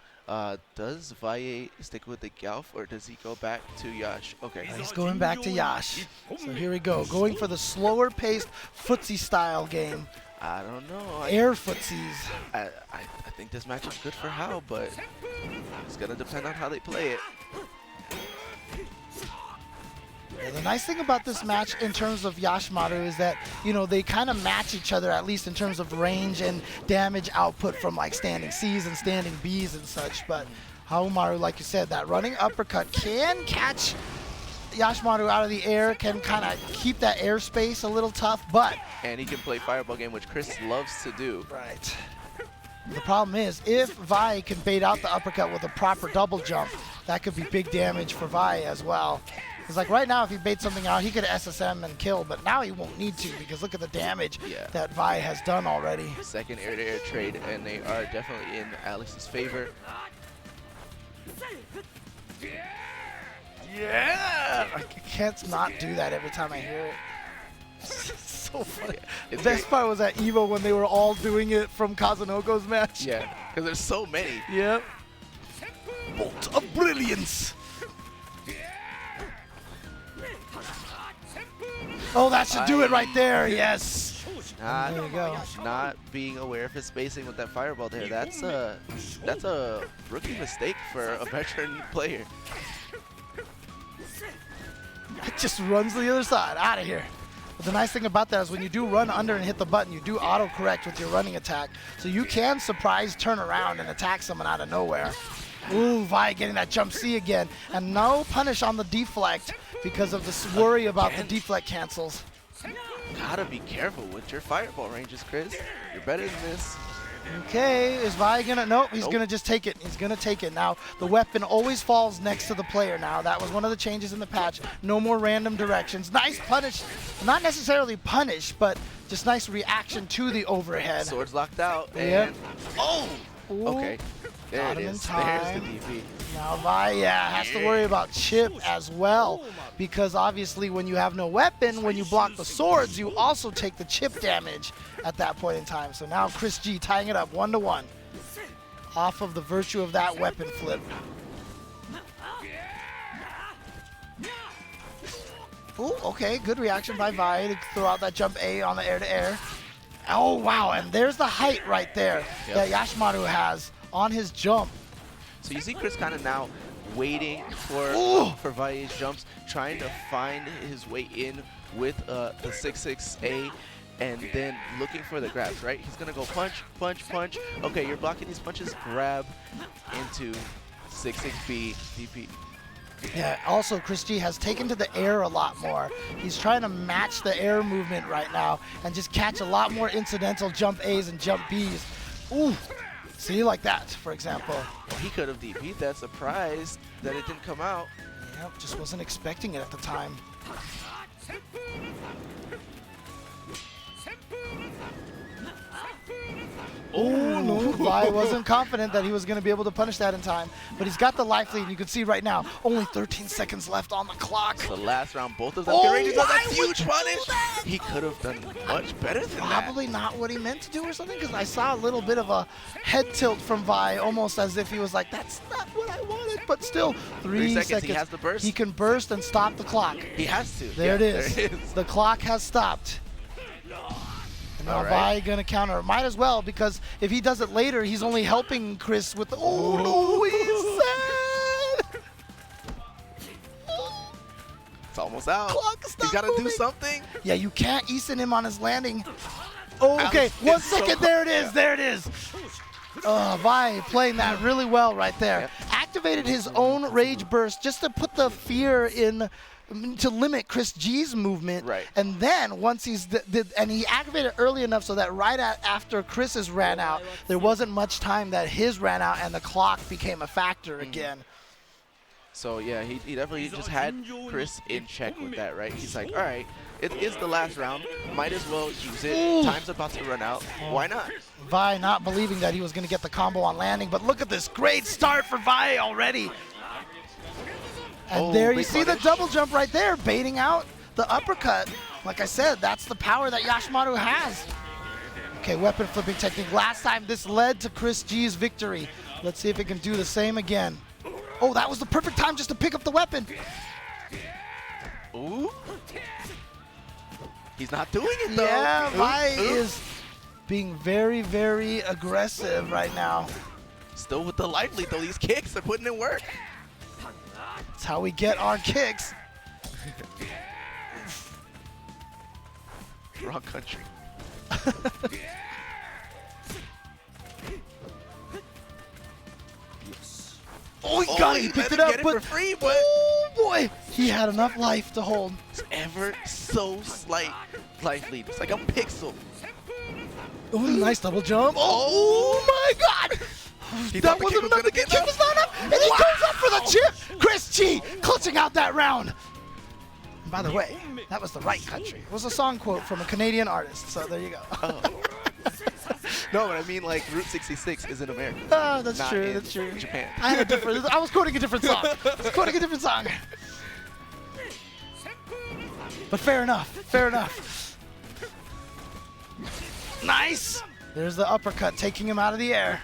does Valle stick with the Galf, or does he go back to Yash? Okay. He's going back to Yash. So here we go. Going for the slower paced footsie style game. I don't know. Air footsies. I think this match is good for Hao, but it's going to depend on how they play it. Yeah, the nice thing about this match in terms of Yashamaru is that, you know, they kind of match each other, at least in terms of range and damage output from like standing C's and standing B's and such. But Haohmaru, like you said, that running uppercut can catch Yashamaru out of the air, can kind of keep that airspace a little tough, but... And he can play Fireball game, which Chris loves to do. Right. The problem is, if Vi can bait out the uppercut with a proper double jump, that could be big damage for Vi as well. It's like right now, if he baits something out, he could SSM and kill, but now he won't need to because look at the damage that Vi has done already. Second air-to-air trade, and they are definitely in Alex's favor. Yeah! I can't not do that every time I hear it. It's so funny. The best part was at Evo when they were all doing it from Kazunoko's match. Yeah, because there's so many. Yep. Bolt of brilliance. Oh, that should do it right there. Yes. There you go. Not being aware of his spacing with that fireball there. That's a rookie mistake for a veteran player. It just runs to the other side. Out of here. But the nice thing about that is when you do run under and hit the button, you do auto-correct with your running attack. So you can surprise turn around and attack someone out of nowhere. Ooh, Vi getting that jump C again. And no punish on the deflect because of this worry about the deflect cancels. Gotta be careful with your fireball ranges, Chris. You're better than this. Okay, is Vi gonna? Nope, he's gonna just take it. He's gonna take it. Now, the weapon always falls next to the player now. That was one of the changes in the patch. No more random directions. Nice punish. Not necessarily punish, but just nice reaction to the overhead. Swords locked out. Yep. And oh! Ooh. Okay. There it is. There's the DP. Now Vi, has to worry about chip as well, because obviously when you have no weapon, when you block the swords, you also take the chip damage at that point in time. So now ChrisG tying it up 1-1 off of the virtue of that weapon flip. Ooh, okay, good reaction by Vi to throw out that jump A on the air-to-air. Oh, wow, and there's the height right there that Yashamaru has on his jump. So you see Chris kind of now waiting for Valle's jumps, trying to find his way in with the 6-6A, and then looking for the grabs, right? He's going to go punch, punch, punch. Okay, you're blocking these punches. Grab into 6-6B DP. Yeah, also ChrisG has taken to the air a lot more. He's trying to match the air movement right now and just catch a lot more incidental jump A's and jump B's. Ooh, see, like that, for example. Well, he could have DP'd that, surprised that it didn't come out. Yep, just wasn't expecting it at the time. Oh, no. Vi wasn't confident that he was going to be able to punish that in time, but he's got the life lead. You can see right now, only 13 seconds left on the clock. The last round, both of them Oh, can why that would huge you do punish. that? He could have done much better than Probably not what he meant to do or something, because I saw a little bit of a head tilt from Vi, almost as if he was like, that's not what I wanted, but still, 3 seconds. He has the burst. He can burst and stop the clock. He has to. There, yeah, it is. There it is. The clock has stopped. And now Vi gonna counter. Might as well, because if he does it later, he's only helping Chris with the, oh no, he's sad. It's almost out. Clock is He's got to do something. Yeah, you can't Eason him on his landing. Oh, okay, 1 second, there it is, there it is. Vi playing that really well right there. Yep. Activated his own Rage Burst just to put the fear in, to limit ChrisG's movement. Right. And then once he's, and he activated early enough so that right after Chris's ran out, there wasn't much time that his ran out and the clock became a factor again. So yeah, he definitely just had Chris in check with that, right? He's like, all right, it is the last round. Might as well use it. Ooh. Time's about to run out. Why not? Vi not believing that he was going to get the combo on landing, but look at this great start for Vi already. And there you see the double jump right there, baiting out the uppercut. Like I said, that's the power that Yashamaru has. Okay, weapon flipping technique. Last time this led to ChrisG's victory. Let's see if it can do the same again. Oh, that was the perfect time just to pick up the weapon. Ooh. He's not doing it though. Yeah, Vi is being very, very aggressive right now. Still with the life lead though. These kicks are putting in work. That's how we get our kicks. Wrong country. Oh, he got it. He picked it up, but for free, but oh boy, he had enough life to hold. it's ever so slight life lead. It's like a pixel. Oh, nice double jump. Oh my God. That wasn't enough. The kick was not enough. And he goes up for the chip. ChrisG clutching out that round. And by the way, that was the right country. It was a song quote from a Canadian artist. So there you go. Oh. No, but I mean like Route 66 is in America. Oh, that's not true. in That's true. Japan. I was quoting a different song. But fair enough. Fair enough. Nice. There's the uppercut taking him out of the air.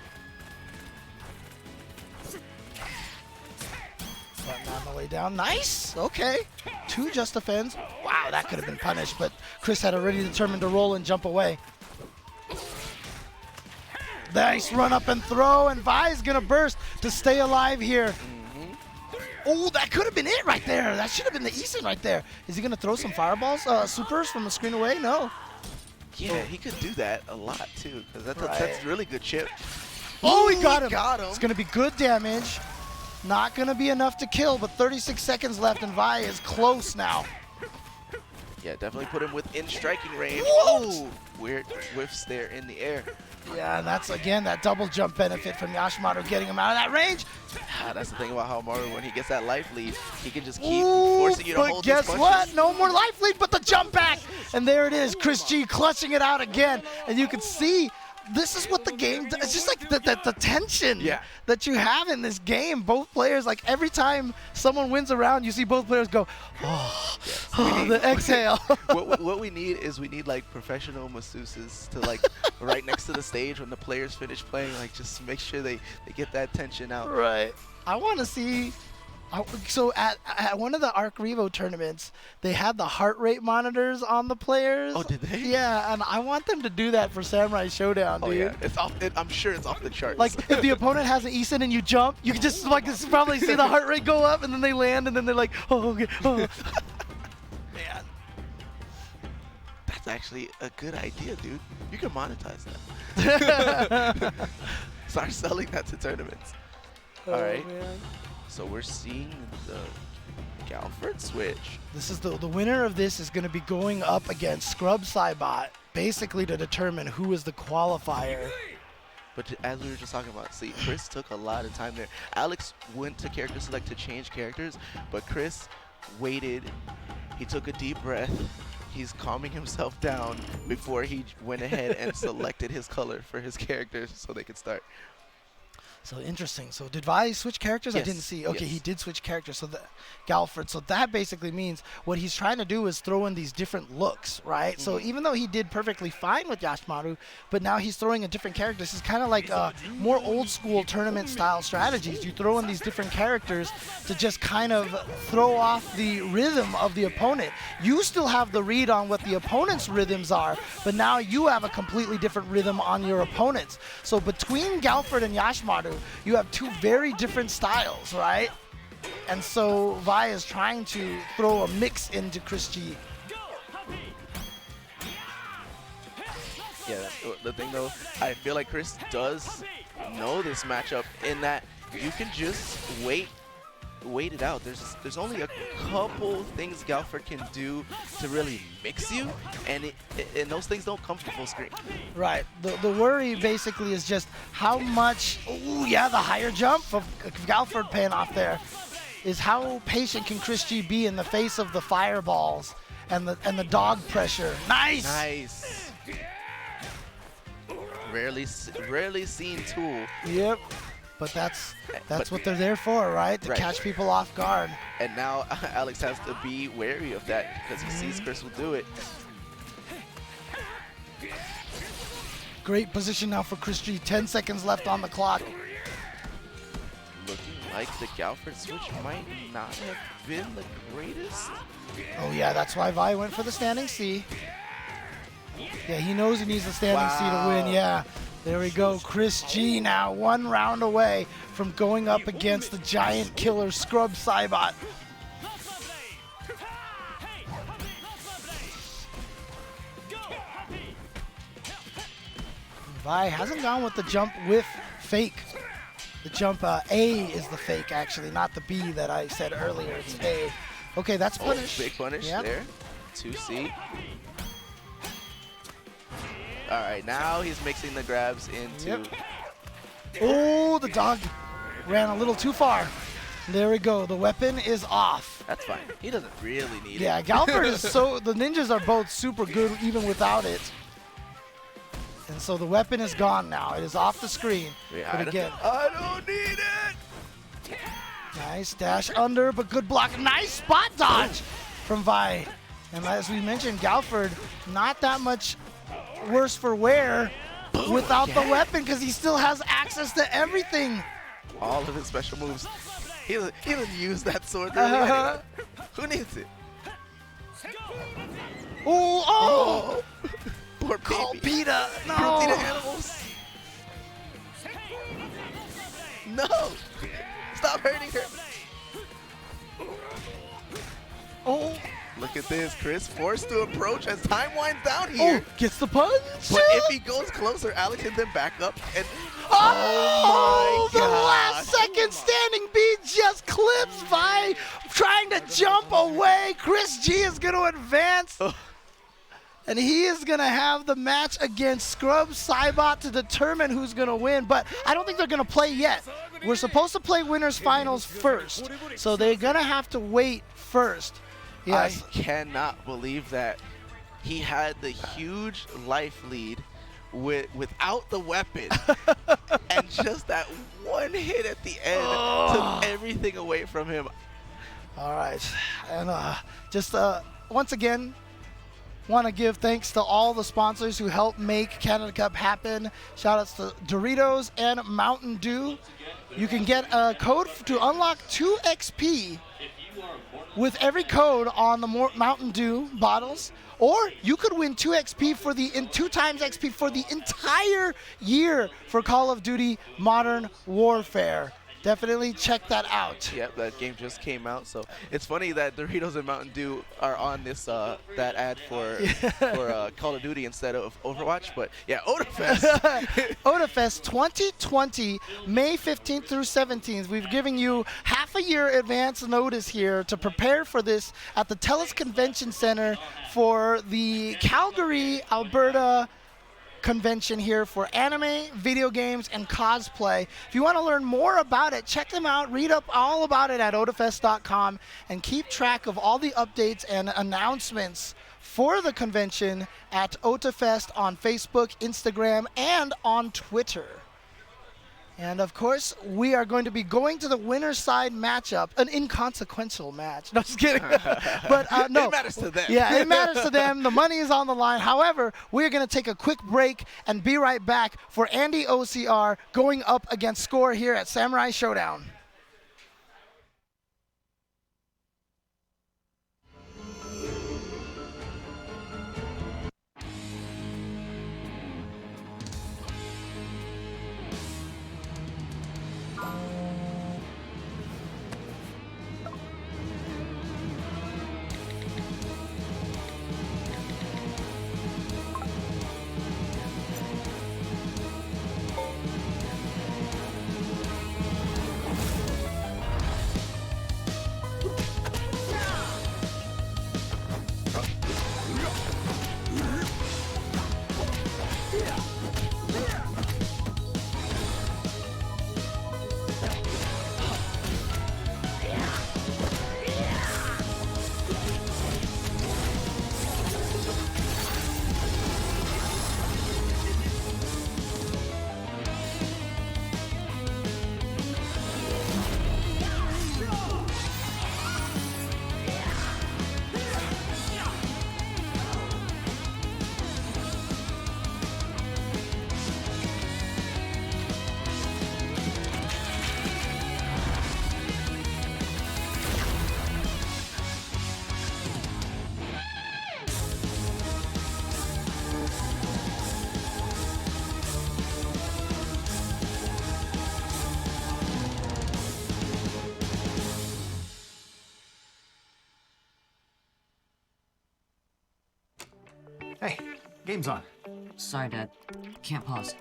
Button on the way down. Nice. Okay. 2 just defends. Wow, that could have been punished, but Chris had already determined to roll and jump away. Nice run up and throw, and Vi's gonna burst to stay alive here. Oh, that could have been it right there. That should have been the Eason right there. Is he gonna throw some fireballs, supers from the screen away? No. Yeah, he could do that a lot too, because that's Right. really good chip. Oh, he got him. Got him. It's gonna be good damage. Not gonna be enough to kill, but 36 seconds left, and Vi is close now. Yeah, definitely put him within striking range. What? Oh, weird whiffs there in the air. Yeah, and that's again that double jump benefit from Yashamaru getting him out of that range. That's the thing about Haohmaru. When he gets that life lead, he can just keep Ooh, forcing you to but hold guess these what? punches. No more life lead, but the jump back. And there it is, ChrisG clutching it out again. And you can see this is what the game does. It's just like the tension that you have in this game. Both players, like every time someone wins a round, you see both players go, oh, the exhale. what we need is like professional masseuses to like right next to the stage when the players finish playing, like just make sure they get that tension out. Right. I want to see. So at one of the Arc Revo tournaments, they had the heart rate monitors on the players. Oh, did they? Yeah, and I want them to do that for Samurai Showdown, dude. Oh yeah, it's off. I'm sure it's off the charts. Like if the opponent has an Eason and you jump, you can just like probably see the heart rate go up, and then they land, and then they're like, oh, okay, oh. Man, that's actually a good idea, dude. You can monetize that. Start selling that to tournaments. Oh, all right. Man. So we're seeing the Galford switch. This is the winner of this is going to be going up against ScrubSaibot, basically to determine who is the qualifier. But as we were just talking about, see, Chris took a lot of time there. Alex went to character select to change characters, but Chris waited. He took a deep breath, he's calming himself down before he went ahead and selected his color for his characters so they could start. So interesting. So did Vi switch characters? Yes. I didn't see. Okay, Yes. he did switch characters. So Galford. So that basically means what he's trying to do is throw in these different looks, right? So even though he did perfectly fine with Yashamaru, but now he's throwing a different character. This is kind of like more old school tournament style strategies. You throw in these different characters to just kind of throw off the rhythm of the opponent. You still have the read on what the opponent's rhythms are, but now you have a completely different rhythm on your opponent's. So between Galford and Yashamaru, you have two very different styles, right? And so Vi is trying to throw a mix into ChrisG. Yeah, the thing though, I feel like Chris does know this matchup in that you can just wait it out. There's only a couple things Galford can do to really mix you, and those things don't come from full screen. Right. The worry basically is just how much. Oh yeah, the higher jump of Galford paying off there. Is how patient can ChrisG be in the face of the fireballs and the dog pressure. Nice. Nice. Rarely seen tool. Yep. But that's what they're there for, right? To catch people off guard. And now Alex has to be wary of that because he sees Chris will do it. Great position now for ChrisG. 10 seconds left on the clock. Looking like the Galford switch might not have been the greatest. Oh yeah, that's why Vi went for the standing C. Yeah, he knows he needs the standing C to win. Yeah. There we go. ChrisG now 1 round away from going up against the giant killer ScrubSaibot. Vi hasn't gone with the jump with fake. The jump A is the fake, actually, not the B that I said earlier. It's A. Okay, that's punish. Big punish there. 2C. All right, now he's mixing the grabs into. Oh, the dog ran a little too far. There we go. The weapon is off. That's fine. He doesn't really need it. Yeah, Galford is so. The ninjas are both super good even without it. And so the weapon is gone now. It is off the screen. Yeah, but again, I don't need it. nice dash under, but good block. Nice spot dodge from Vi. And as we mentioned, Galford not that much worse for wear without the weapon because he still has access to everything. All of his special moves. He doesn't use that sword really anyway. Who needs it? Oh! Poor Call baby. PETA. No! Cruelty to animals. No! Stop hurting her. Oh! Look at this, Chris forced to approach as time winds down here. Oh, gets the punch. But if he goes closer, Alex can then back up and. Oh, my the gosh. last second standing B just clips Vi trying to jump away. ChrisG is going to advance. And he is going to have the match against ScrubSaibot to determine who's going to win. But I don't think they're going to play yet. We're supposed to play winners finals first. So they're going to have to wait first. Yes. I cannot believe that he had the huge life lead without the weapon, and just that one hit at the end took everything away from him. All right, and just once again, want to give thanks to all the sponsors who helped make Canada Cup happen. Shout outs to Doritos and Mountain Dew. You can get a code to unlock 2 XP with every code on the Mountain Dew bottles, or you could win 2 XP for 2 times XP for the entire year for Call of Duty Modern Warfare. Definitely check that out. Yep, that game just came out. So it's funny that Doritos and Mountain Dew are on this that ad for Call of Duty instead of Overwatch. But yeah, Odafest. Odafest 2020, May 15th through 17th. We've given you half a year advance notice here to prepare for this at the TELUS Convention Center for the Calgary, Alberta convention here for anime, video games, and cosplay. If you want to learn more about it, check them out. Read up all about it at odafest.com and keep track of all the updates and announcements for the convention at OtaFest on Facebook, Instagram, and on Twitter. And of course, we are going to be going to the winner's side matchup, an inconsequential match. No, just kidding. But no. It matters to them. Yeah, it matters to them. The money is on the line. However, we're going to take a quick break and be right back for AndyOCR going up against Score here at Samurai Shodown. Hey, game's on. Sorry, Dad. Can't pause.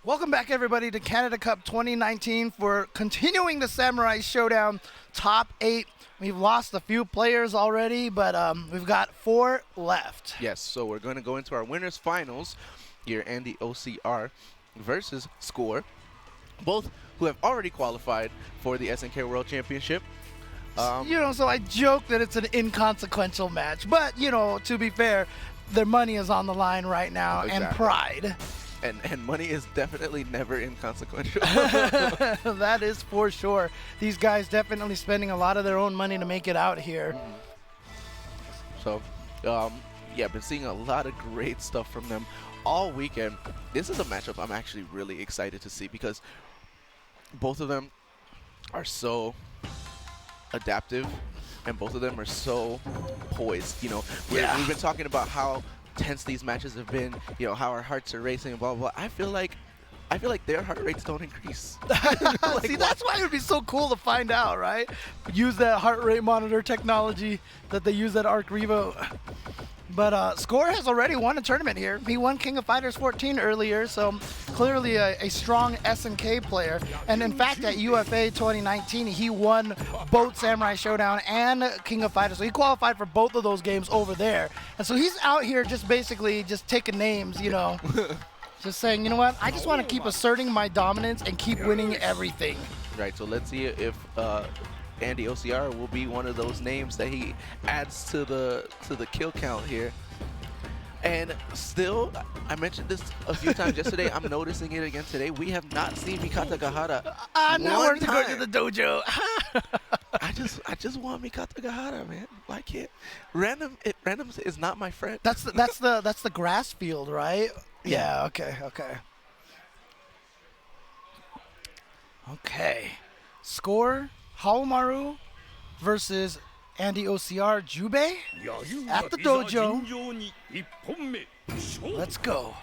Welcome back, everybody, to Canada Cup 2019 for continuing the Samurai Showdown top 8. We've lost a few players already, but we've got 4 left. Yes, so we're going to go into our winners finals here, AndyOCR versus Score, both who have already qualified for the SNK World Championship. So I joke that it's an inconsequential match, but, to be fair, their money is on the line right now, and pride. And money is definitely never inconsequential. That is for sure. These guys definitely spending a lot of their own money to make it out here. So, yeah, been seeing a lot of great stuff from them all weekend. This is a matchup I'm actually really excited to see because both of them are so adaptive and both of them are so poised. We've been talking about how tense these matches have been, how our hearts are racing and blah blah blah. I feel like their heart rates don't increase. See, that's why it would be so cool to find out, right? Use that heart rate monitor technology that they use at Arc Revo. But Score has already won a tournament here. He won King of Fighters 14 earlier, so clearly a strong SNK player. And in fact, at UFA 2019, he won both Samurai Showdown and King of Fighters. So he qualified for both of those games over there. And so he's out here just basically just taking names, just saying, you know what, I just want to keep asserting my dominance and keep winning everything. Right, so let's see if AndyOCR will be one of those names that he adds to the kill count here. And still, I mentioned this a few times yesterday, I'm noticing it again today, we have not seen Mikata Gahara nowhere to go to the dojo. I just want Mikata Gahara, man. Why can't randoms is not my friend. That's the grass field, right? Yeah, okay. Okay. Score Haohmaru versus AndyOCR Jubei at the dojo. Let's go.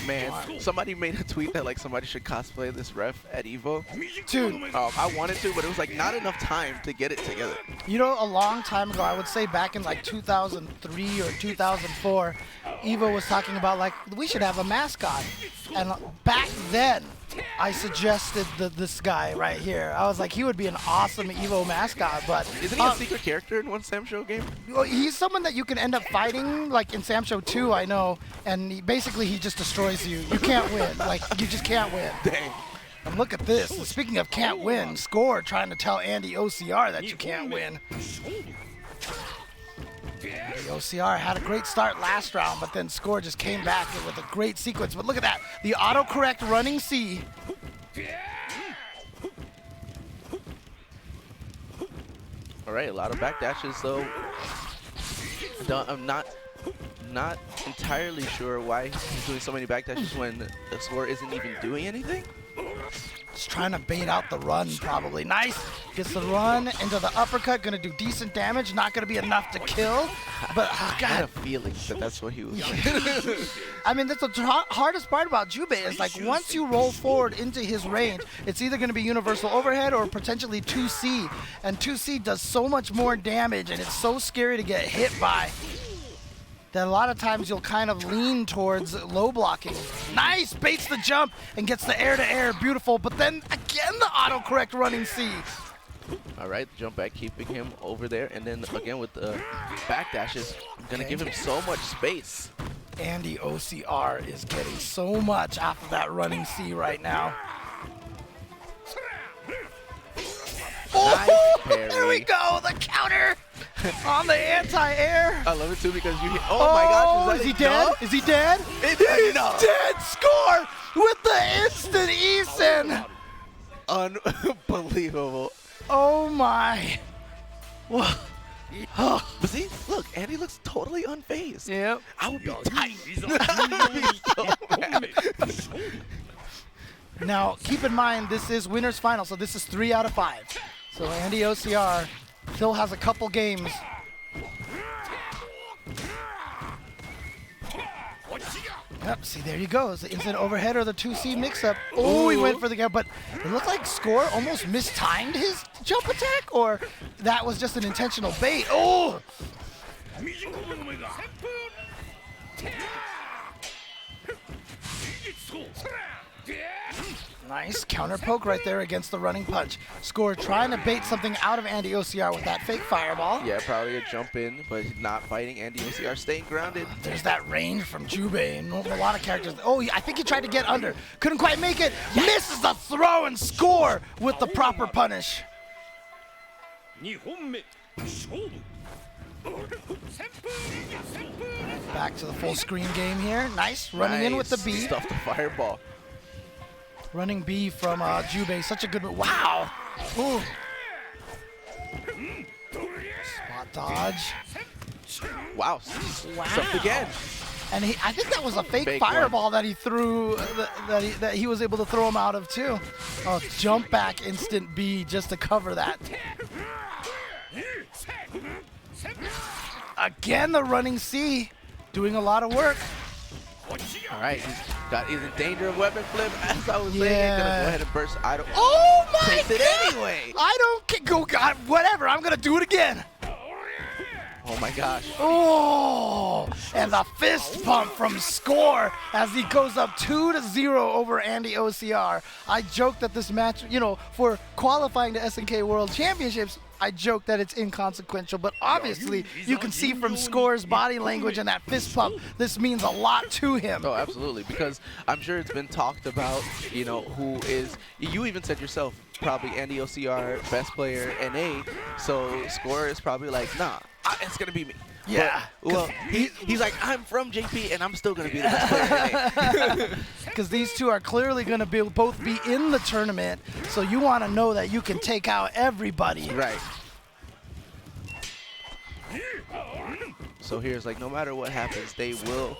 Man, somebody made a tweet that somebody should cosplay this ref at EVO. Dude, I wanted to, but it was not enough time to get it together. A long time ago, I would say back in 2003 or 2004, EVO was talking about we should have a mascot. And back then, I suggested this guy right here. I was like, he would be an awesome EVO mascot, but... Isn't he a secret character in one Sam Show game? He's someone that you can end up fighting, in Sam Show 2, I know, and he just destroys you. You can't win. You just can't win. Dang. And look at this. Speaking of can't win, Score trying to tell AndyOCR that you can't win. AndyOCR had a great start last round, but then Score just came back with a great sequence. But look at that. The autocorrect running C. All right, a lot of backdashes, though. I'm not entirely sure why he's doing so many backdashes when the Score isn't even doing anything. Just trying to bait out the run, probably. Nice. Gets the run into the uppercut. Going to do decent damage. Not going to be enough to kill. But, I had a feeling that's what he was doing. I mean, that's the hardest part about Jubei is, once you roll forward into his range, it's either going to be universal overhead or potentially 2C. And 2C does so much more damage, and it's so scary to get hit by that a lot of times you'll kind of lean towards low blocking. Nice! Baits the jump and gets the air-to-air. Beautiful. But then, again, the autocorrect running C. All right, jump back, keeping him over there. And then, again, with the backdashes, I'm going to give him so much space. AndyOCR is getting so much off of that running C right now. Nice parry. There we go! The counter on the anti-air. I love it, too, because you hit... Oh, my gosh, is he dead? Is he dead? He's dead! Score with the instant Eason! Unbelievable. Oh, my. But see, look, Andy looks totally unfazed. Yep. I would be tight. Now, keep in mind, this is winner's final, so this is 3 out of 5. So AndyOCR still has a couple games. Yep, see, there you go. Is the instant overhead or the 2C mix-up? Oh, he went for the gap, but it looked like Score almost mistimed his jump attack, or that was just an intentional bait. Oh! Nice counter poke right there against the running punch. Score trying to bait something out of AndyOCR with that fake fireball. Yeah, probably a jump in, but not fighting AndyOCR, staying grounded. There's that range from Jubei and a lot of characters. Oh, I think he tried to get under. Couldn't quite make it. Misses the throw and Score with the proper punish. Back to the full screen game here. Nice. Running in with the B. Stuff the fireball. Running B from Jubei. Such a good move. Wow. Ooh. Spot dodge. Wow. Wow. Stuffed again. And I think that was a fake Fake fireball one. that he threw, that he was able to throw him out of too. Oh, jump back instant B just to cover that. Again, the running C, doing a lot of work. All right, he's in danger of weapon flip. As I was saying, gonna go ahead and burst idle. Oh my Takes God! it anyway. I don't go, God, whatever. I'm gonna do it again. Oh my gosh. Oh, and the fist pump from Score as he goes up 2-0 over AndyOCR. I joke that this match, for qualifying to SNK World Championships, I joke that it's inconsequential, but obviously you can see from Score's body language and that fist pump, this means a lot to him. Oh, absolutely, because I'm sure it's been talked about, who is, you even said yourself, probably AndyOCR, best player NA, so Score is probably like, nah, it's going to be me. Yeah. But, well, he's like, I'm from JP, and I'm still going to be the best player NA. Because these two are clearly going to both be in the tournament, so you want to know that you can take out everybody. Right. So here's like, no matter what happens, they will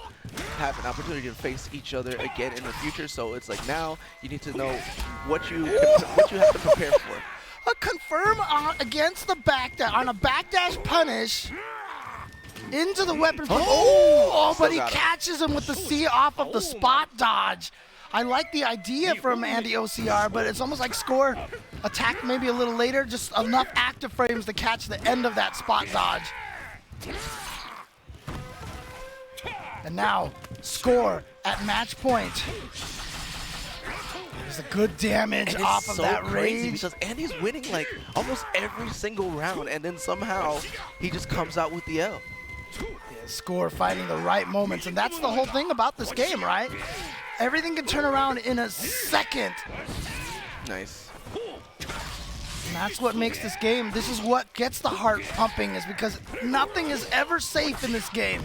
have an opportunity to face each other again in the future. So it's like, now you need to know what you have to prepare for. A confirm against the backdash on a backdash punish into the weapon. But he catches him with the C off of the spot dodge. I like the idea from AndyOCR, but it's almost like Score attacked maybe a little later, just enough active frames to catch the end of that spot dodge. And now, Score at match point. There's a good damage off of that crazy rage. because Andy's winning like almost every single round, and then somehow he just comes out with the L. Yeah, Score fighting the right moments, and that's the whole thing about this game, right? Everything can turn around in a second. Nice. And that's what makes this game, this is what gets the heart pumping, is because nothing is ever safe in this game.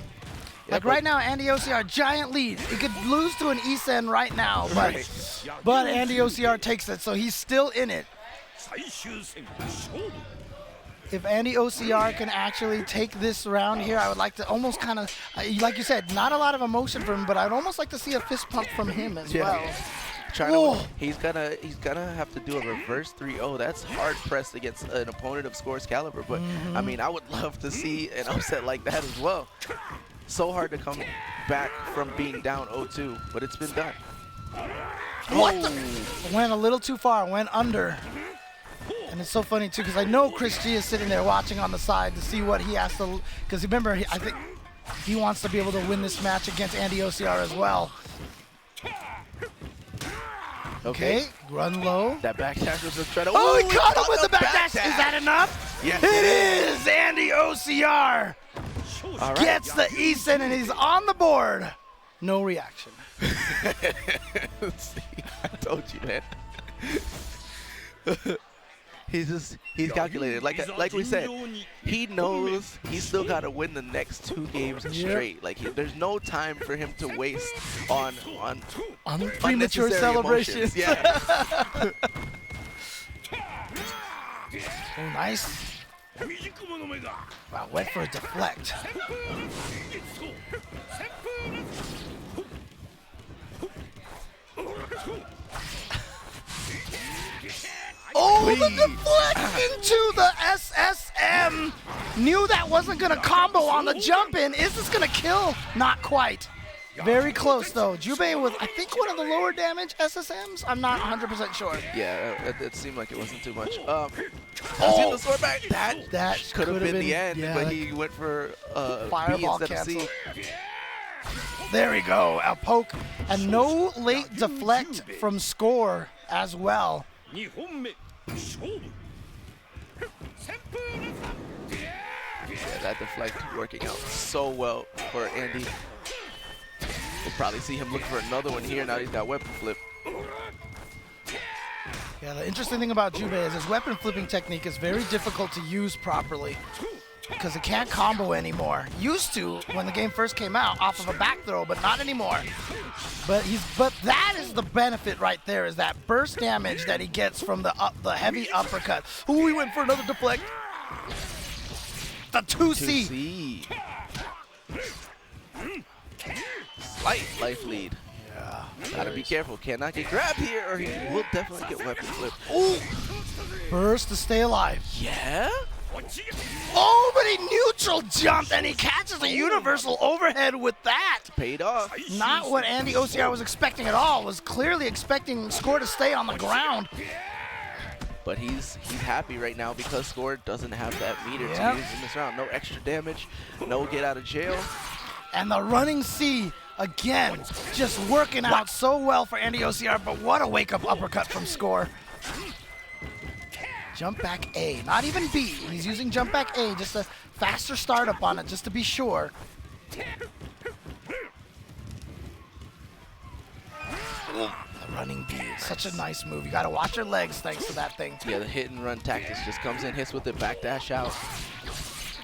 Like right now, AndyOCR, giant lead. He could lose to an Isen right now, but AndyOCR takes it, so he's still in it. If AndyOCR can actually take this round here, I would like to almost kind of, like you said, not a lot of emotion from him, but I'd almost like to see a fist pump from him as well. He's gonna have to do a reverse 3-0. That's hard pressed against an opponent of Score's caliber. But I mean, I would love to see an upset like that as well. So hard to come back from being down 0-2, but it's been done. What the? Went a little too far, went under. And it's so funny too, because I know ChrisG is sitting there watching on the side to see what he has to, because remember, I think he wants to be able to win this match against AndyOCR as well. Okay, run low. That backdash was a threat. Oh, he caught him with the backdash. Is that enough? Yes, it is. AndyOCR gets the Isen, and he's on the board. No reaction. See, I told you, man. He's calculated. Like we said, he knows he's still got to win the next 2 games straight. Like there's no time for him to waste on premature celebrations. Yeah. Oh, nice. Wow, went for a deflect. Oh, the deflect into the SSM. Knew that wasn't going to combo on the jump in. Is this going to kill? Not quite. Very close, though. Jubei was, I think, one of the lower damage SSMs. I'm not 100% sure. Yeah, it seemed like it wasn't too much. See the sword back? That could have been the end, but he went for fireball B instead cancel. of C. There we go. A poke. And no late deflect from Score as well. Yeah, that deflect working out so well for Andy. We'll probably see him look for another one here. Now he's got weapon flip. Yeah, the interesting thing about Jubei is his weapon flipping technique is very difficult to use properly because it can't combo anymore. Used to when the game first came out off of a back throw, but not anymore. But that is the benefit right there, is that burst damage that he gets from the heavy uppercut. Ooh, he went for another deflect. The 2C. Slight life lead. Yeah. Gotta be careful. Cannot get grabbed here or he will definitely get weapon flipped. Ooh. Burst to stay alive. Yeah? Oh, but he neutral jumped and he catches a universal overhead with that. Paid off. Not what AndyOCR was expecting at all. Was clearly expecting Score to stay on the ground. But he's happy right now because Score doesn't have that meter to use in this round. No extra damage, no get out of jail. And the running C, again, just working out so well for AndyOCR, but what a wake-up uppercut from Score. Jump back A, not even B. He's using jump back A, just a faster startup on it, just to be sure. The running B is such a nice move. You gotta watch your legs thanks to that thing. Yeah, the hit and run tactics just comes in, hits with it, backdash out.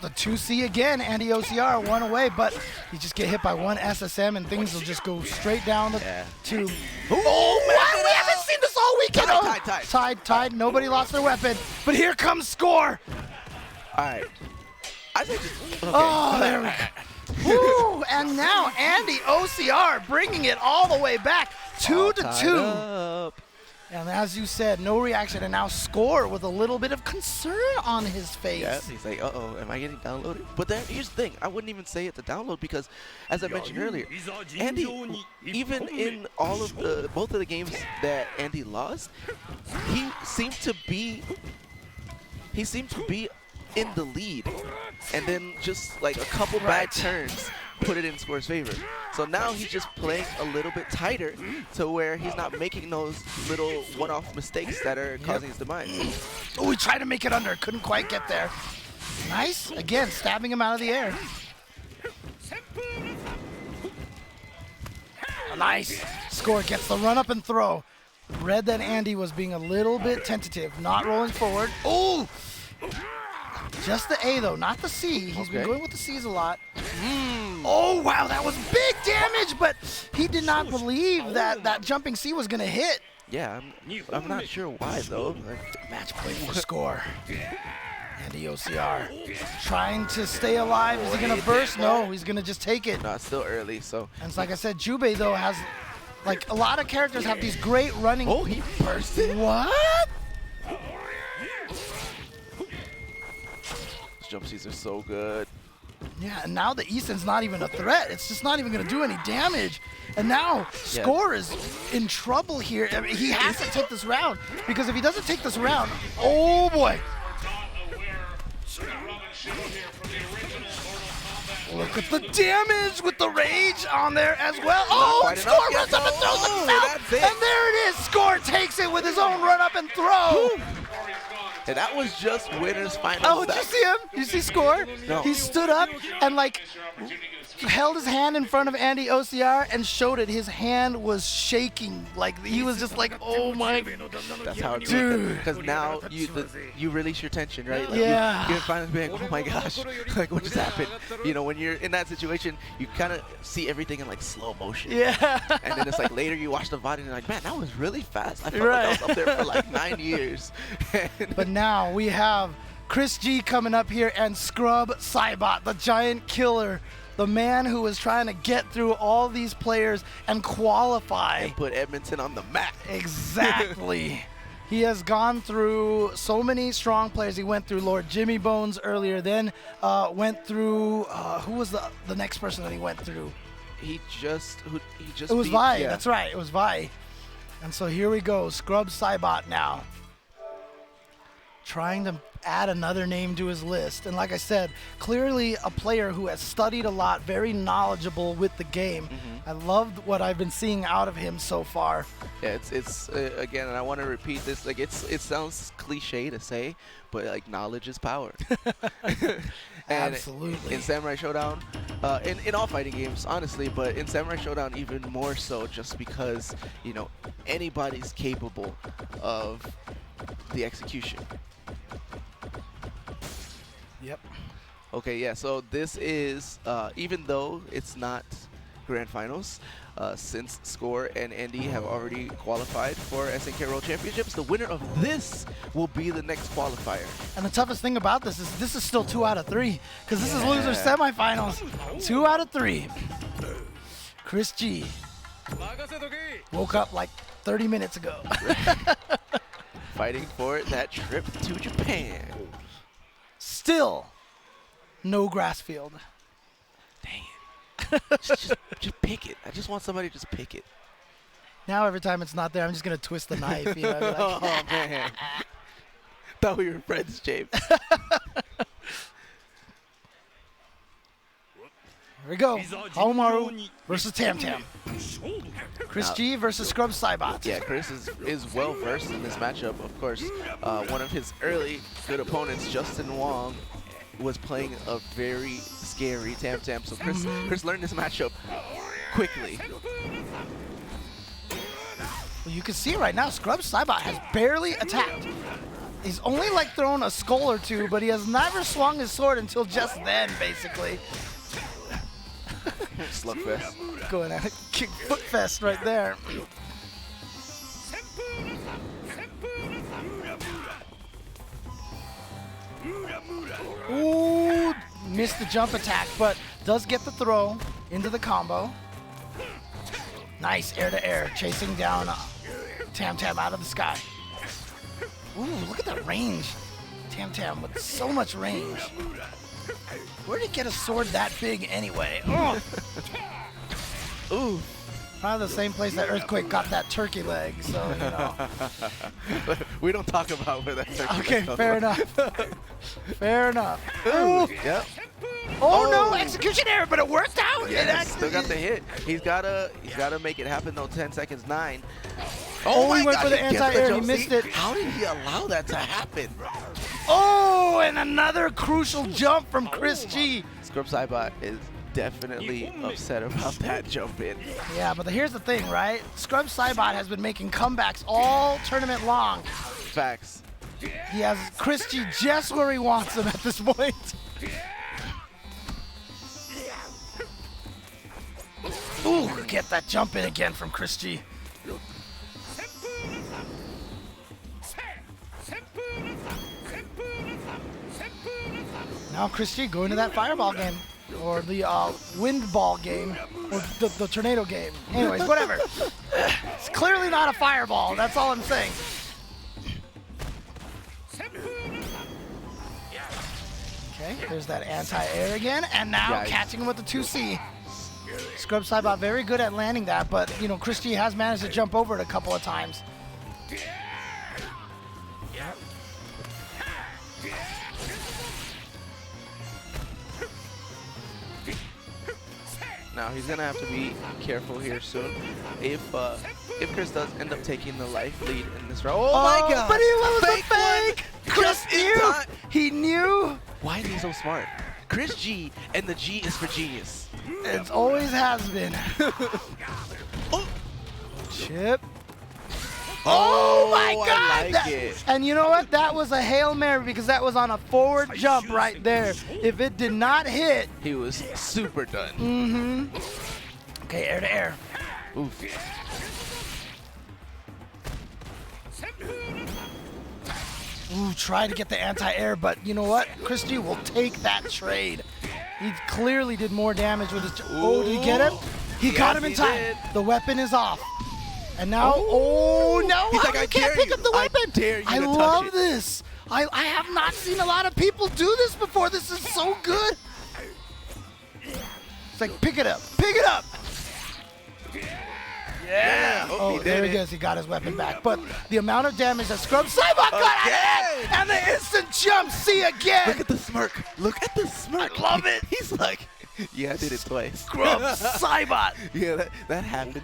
The 2C again, AndyOCR one away, but you just get hit by one SSM and things will just go straight down the two. Oh man, we haven't seen this all weekend. Tied. Nobody lost their weapon, but here comes Score. All right. I think okay. Oh, there we go. Woo, and now AndyOCR bringing it all the way back, 2-2. And as you said, no reaction, and now Score with a little bit of concern on his face. Yeah, he's like, uh-oh, am I getting downloaded? But then here's the thing, I wouldn't even say it's a download because, as I mentioned earlier, Andy, even in all of both of the games that Andy lost, he seemed to be in the lead, and then just like a couple bad turns put it in Score's favor. So now he's just playing a little bit tighter to where he's not making those little one-off mistakes that are causing his demise. Oh, he tried to make it under, couldn't quite get there. Nice, again, stabbing him out of the air. Nice, Score gets the run up and throw. Read that Andy was being a little bit tentative, not rolling forward. Oh! Just the A though, not the C. He's been going with the C's a lot. Oh wow, that was big damage, but he did not believe that jumping C was gonna hit. Yeah, I'm not sure why though. Match play for Score. AndyOCR trying to stay alive. Is he gonna burst? No, he's gonna just take it. No, it's still early, so. And it's like I said, Jubei though has, like a lot of characters have these great running. Oh, he bursted. What? Jump C's are so good. Yeah, and now the Eason's not even a threat. It's just not even going to do any damage. And now Score is in trouble here. I mean, he has to take this round, because if he doesn't take this round, oh boy. Look at the damage with the rage on there as well. Oh, Score runs up and throws himself. And there it is. Score takes it with his own run up and throw. And that was just winner's final. Oh, did you see him? Did you see Score? No. He stood up and like held his hand in front of AndyOCR and showed it. His hand was shaking. Like he was just like, oh my. That's how it dude. Because now you release your tension, right? Like yeah. You're finally being, oh my gosh, like what just happened? You know, when you're in that situation, you kind of see everything in like slow motion. Yeah. And then it's like later you watch the VOD and you're like, man, that was really fast. I felt like I was up there for like 9 years. But now we have ChrisG coming up here and ScrubSaibot, the giant killer. The man who was trying to get through all these players and qualify. And put Edmonton on the map. Exactly. He has gone through so many strong players. He went through LordJimmyBones earlier, then went through, who was the next person that he went through? He just It was beat, Vi, yeah. that's right, it was Vi. And so here we go, ScrubSaibot now. Trying to add another name to his list. And like I said, clearly a player who has studied a lot, very knowledgeable with the game. I loved what I've been seeing out of him so far. Yeah, it's again, and I want to repeat this. Like, it sounds cliche to say, but like knowledge is power. And Absolutely. in Samurai Shodown, in all fighting games, honestly, but in Samurai Shodown even more so, just because you know anybody's capable of the execution. Yep. Okay, yeah. So this is even though it's not Grand Finals. Since Score and Andy have already qualified for SNK World Championships, the winner of this will be the next qualifier. And the toughest thing about this is still 2 out of 3, because this is loser semifinals. 2 out of 3. ChrisG woke up like 30 minutes ago. Fighting for that trip to Japan. Still no grass field. Dang it. just pick it. I just want somebody to just pick it. Now every time it's not there, I'm just going to twist the knife. You know, be like, Oh, man. Thought we were friends, James. Here we go. Haohmaru versus Tam. ChrisG versus ScrubSaibot. Yeah, Chris is well versed in this matchup. Of course, one of his early good opponents, JWong, was playing a very scary Tam. So Chris learned this matchup quickly. Well, you can see right now, ScrubSaibot has barely attacked. He's only like thrown a skull or two, but he has never swung his sword until just then, basically. Slugfest. Going at it, kick foot fest right there. Ooh, missed the jump attack, but does get the throw into the combo. Nice air-to-air, chasing down Tam out of the sky. Ooh, look at that range. Tam with so much range. Where did he get a sword that big anyway? Oh. Ooh. Probably the same place that Earthquake got that turkey leg, so, you know. We don't talk about where that turkey Okay, leg fair comes enough. Fair enough. from. Ooh. Yep. Oh no, execution error, but it worked out. Yeah, still got the hit. He's gotta make it happen though. 10 seconds, 9. Oh, he went for the he gets anti-air, he jump. missed See, it. How did he allow that to happen? Oh, and another crucial jump from ChrisG. ScrubSaibot is definitely upset about that jump in. Yeah, but here's the thing, right? ScrubSaibot has been making comebacks all tournament long. Facts. He has ChrisG just where he wants him at this point. Ooh, get that jump in again from ChrisG. Now ChrisG going to that fireball game, or the wind ball game, or the tornado game. Anyways, whatever. It's clearly not a fireball, that's all I'm saying. Okay, there's that anti-air again, and now catching him with the 2C. ScrubSaibot very good at landing that, but you know, ChrisG has managed to jump over it a couple of times. Now he's gonna have to be careful here soon. If Chris does end up taking the life lead in this round. Oh my god! But he was a fake! Chris knew! He knew! Why is he so smart? ChrisG, and the G is for genius. It always has been. Oh. Chip. Oh my god! I like it. And you know what? That was a Hail Mary because that was on a forward jump right there. If it did not hit, He was super done. mm-hmm. Okay, air to air. Oof. Ooh, try to get the anti-air, but you know what? ChrisG will take that trade. He clearly did more damage with his. Oh, did he get him? He got him in time. did. The weapon is off. And now, oh no! He's like, you I can't dare pick you. up the I weapon. dare you I to touch love it. this. I have not seen a lot of people do this before. This is so good. It's like, pick it up. Pick it up. Yeah. Oh, he there did he it. goes. He got his weapon back. But the amount of damage that ScrubSaibot got out of it, and the instant jump C again. Look at the smirk. Look at the smirk. I love it. He's like, yeah, I did it twice. ScrubSaibot Yeah, that happened.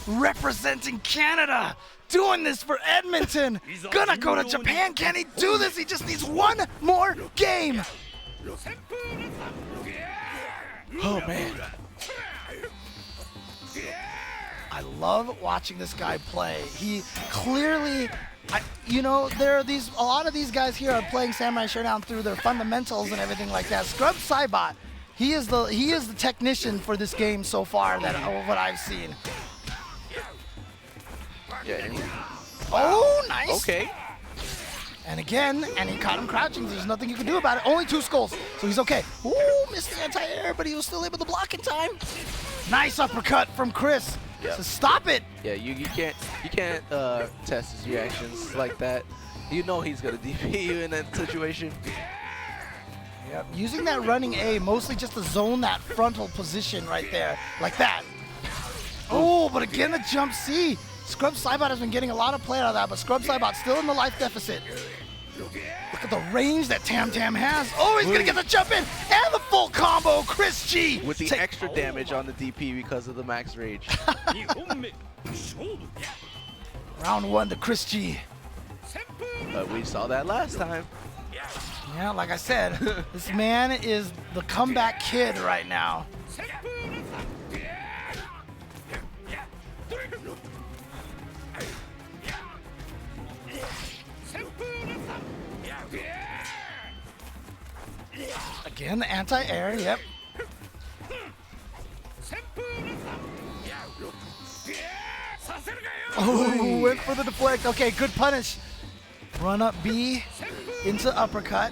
representing Canada. Doing this for Edmonton. Gonna go to Japan. Can he do this? He just needs one more game. Oh, man. I love watching this guy play. He clearly, you know, there are a lot of these guys here are playing Samurai Shodown through their fundamentals and everything like that. ScrubSaibot, he is the technician for this game so far that what I've seen. Yeah. Oh, nice. Okay. And again, and he caught him crouching. There's nothing you can do about it. Only 2 skulls, so he's okay. Ooh, missed the anti-air, but he was still able to block in time. Nice uppercut from Chris. Yep. So stop it. Yeah, you can't test his reactions like that. You know he's gonna DP you in that situation. Yep. Using that running A mostly just to zone that frontal position right there, like that. Oh, but again the jump C. ScrubSaibot has been getting a lot of play out of that, but ScrubSaibot still in the life deficit. Look at the range that Tam Tam has. Oh, he's gonna get the jump in and the full combo. ChrisG With the extra damage on the DP because of the max rage. Round 1 to ChrisG. But we saw that last time. Yeah, like I said, this man is the comeback kid right now. Again, the anti-air, yep. Oh, went for the deflect. Okay, good punish. Run up B into uppercut.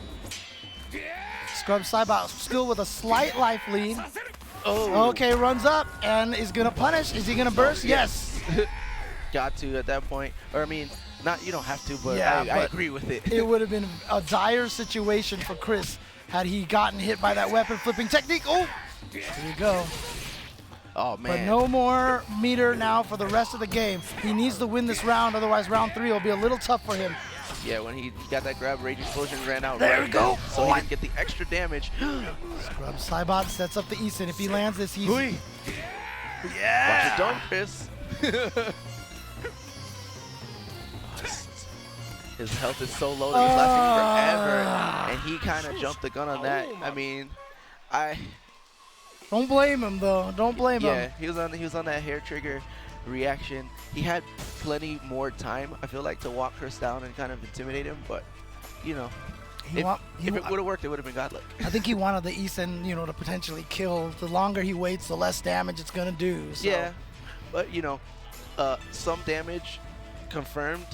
ScrubSaibot still with a slight life lead. Oh. Okay, runs up and is gonna punish. Is he gonna burst? Yes. Got to at that point. Or I mean, you don't have to, but Yeah, I but agree with it. It would have been a dire situation for Chris had he gotten hit by that weapon flipping technique. Oh, there you go. Oh man. But no more meter now for the rest of the game. He needs to win this round, otherwise round 3 will be a little tough for him. Yeah, when he got that grab, rage explosion ran out. There right we go. then, so he didn't get the extra damage. ScrubSaibot sets up the Eason. If he lands this, he's... Watch Yeah! your dome, Chris. His health is so low that it's lasting forever, and he kind of jumped the gun on that. I mean, Don't blame him, though. Don't blame him. yeah, he was on that hair trigger reaction. He had plenty more time, I feel like, to walk Chris down and kind of intimidate him, but you know, if it would have worked, it would have been godlike. I think he wanted the Eason, you know, to potentially kill. The longer he waits, the less damage it's gonna do. So. Yeah, but you know, some damage confirmed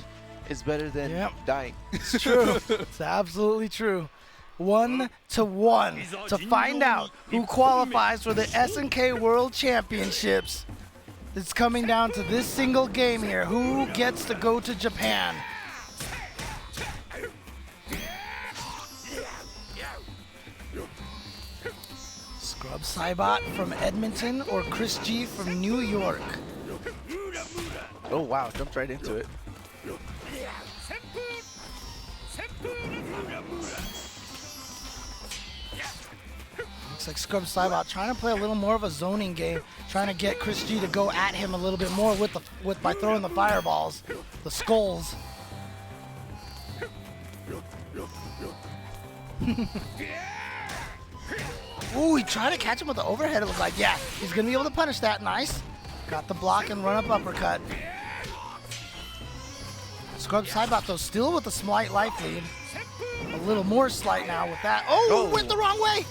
is better than dying. It's true. It's absolutely true. 1-1 to find out who qualifies for the SNK World Championships. It's coming down to this single game here. Who gets to go to Japan? ScrubSaibot from Edmonton or ChrisG from New York? Oh wow, jumped right into it. Looks like ScrubSaibot trying to play a little more of a zoning game, trying to get ChrisG to go at him a little bit more by throwing the fireballs, the skulls. Ooh, he tried to catch him with the overhead. It looked like, yeah, he's gonna be able to punish that. Nice. Got the block and run up uppercut. ScrubSaibot though still with a slight life lead. A little more slight now with that. Oh, went the wrong way.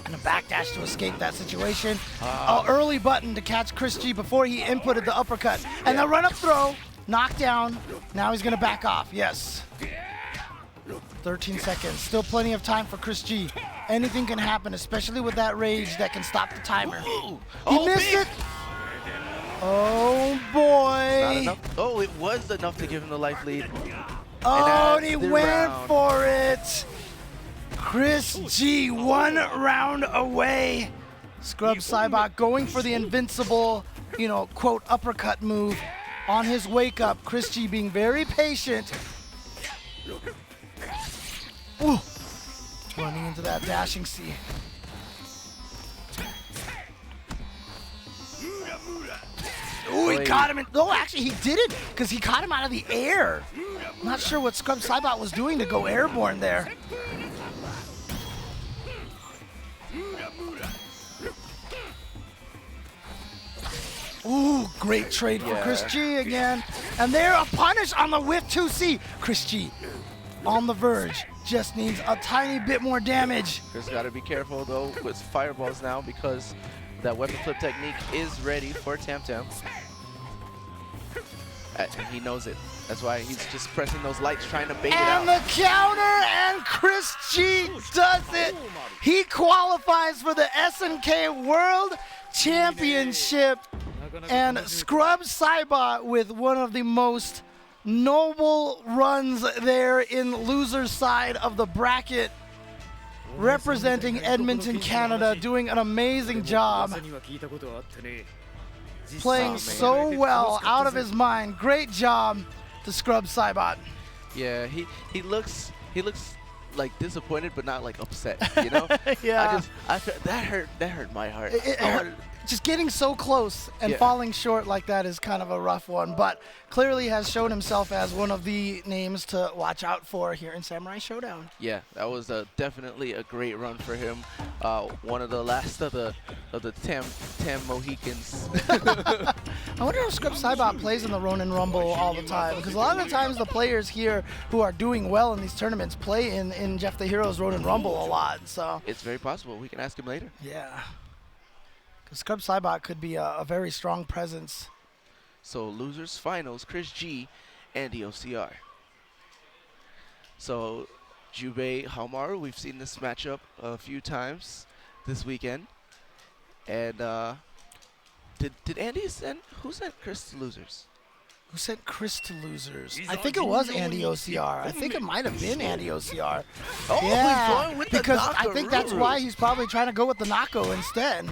And a backdash to escape that situation. An early button to catch ChrisG before he inputted the uppercut. And the run up throw, knockdown. Now he's gonna back off, yes. 13 seconds, still plenty of time for ChrisG. Anything can happen, especially with that rage that can stop the timer. He missed it. Oh boy. Oh, it was enough to give him the life lead. Oh, and he went for it. ChrisG 1 round away ScrubSaibot going for the invincible, you know, quote, uppercut move on his wake up. ChrisG being very patient. Ooh. Running into that dashing C. Ooh, he caught him. No, actually, he didn't, because he caught him out of the air. Not sure what ScrubSaibot was doing to go airborne there. Ooh, great trade for ChrisG again. And there, a punish on the whiff 2C. ChrisG on the verge. Just needs a tiny bit more damage. Chris got to be careful, though, with fireballs now because that weapon flip technique is ready for Tam Tam. And he knows it. That's why he's just pressing those lights, trying to bait it out. And the counter, and ChrisG does it. He qualifies for the SNK World Championship. And ScrubSaibot with one of the most noble runs there in loser's side of the bracket, representing Edmonton, Canada, doing an amazing job. Playing so well, out of his mind. Great job to ScrubSaibot. Yeah, he looks like disappointed, but not like upset. You know? Yeah. That hurt my heart. It hurt. Just getting so close and falling short like that is kind of a rough one, but clearly has shown himself as one of the names to watch out for here in Samurai Shodown. Yeah, that was definitely a great run for him. One of the last of the Tam Mohicans. I wonder if ScrubSaibot plays in the Ronin Rumble all the time, because a lot of the times the players here who are doing well in these tournaments play in Jeff the Hero's Ronin Rumble a lot. So it's very possible. We can ask him later. Yeah. ScrubSaibot could be a very strong presence. So losers finals, ChrisG, AndyOCR. So Jubei, Haohmaru, we've seen this matchup a few times this weekend. And did Andy send, who sent Chris to losers? Who sent Chris to losers? I think it was AndyOCR. I think it might have been AndyOCR. Oh, yeah, he's going with the because I Nakoruru. think that's why he's probably trying to go with the Nako instead.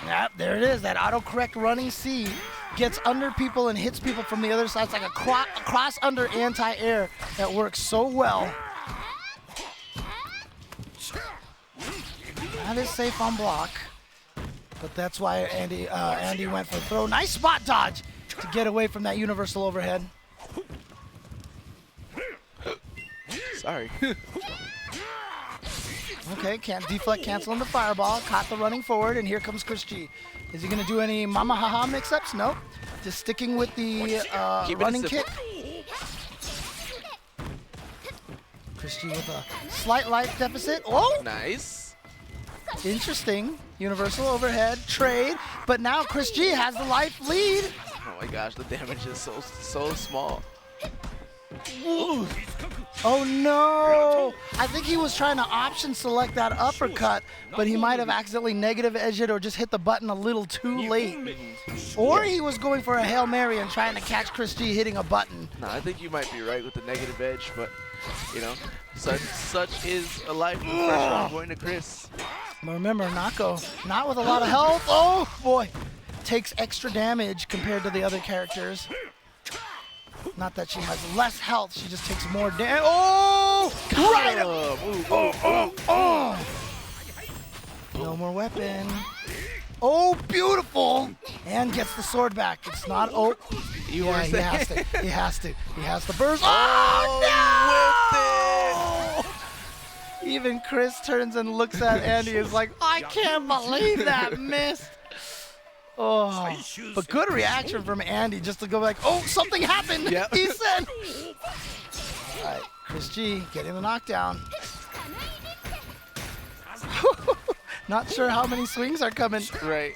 Yep, there it is. That autocorrect running C gets under people and hits people from the other side. It's like a cross under anti-air that works so well. That is safe on block, but that's why Andy went for throw. Nice spot dodge to get away from that universal overhead. Sorry. Okay, can't deflect, cancel on the fireball. Caught the running forward, and here comes ChrisG. Is he going to do any mama haha mix-ups? Nope. Just sticking with the running kick. ChrisG with a slight life deficit. Oh! Nice. Interesting. Universal overhead, trade, but now ChrisG has the life lead. Oh my gosh, the damage is so small. Ooh. Oh no! I think he was trying to option select that uppercut, but he might have accidentally negative edged it or just hit the button a little too late. Or he was going for a Hail Mary and trying to catch ChrisG hitting a button. No, I think you might be right with the negative edge, but you know, such is a life of pressure on going to Chris. But remember, Nako, not with a lot of health. Oh boy! Takes extra damage compared to the other characters. Not that she has less health, she just takes more damage. Oh! Right up! Oh! No more weapon. Oh, beautiful! And gets the sword back. It's not. Oh, You yeah, were he saying. has to. He has to. He has to burst. Oh, no! Even Chris turns and looks at Andy and is like, I can't believe that missed. Oh, but good reaction from Andy just to go like, oh, something happened. Yep. He said. All right, ChrisG getting the knockdown. Not sure how many swings are coming. Right.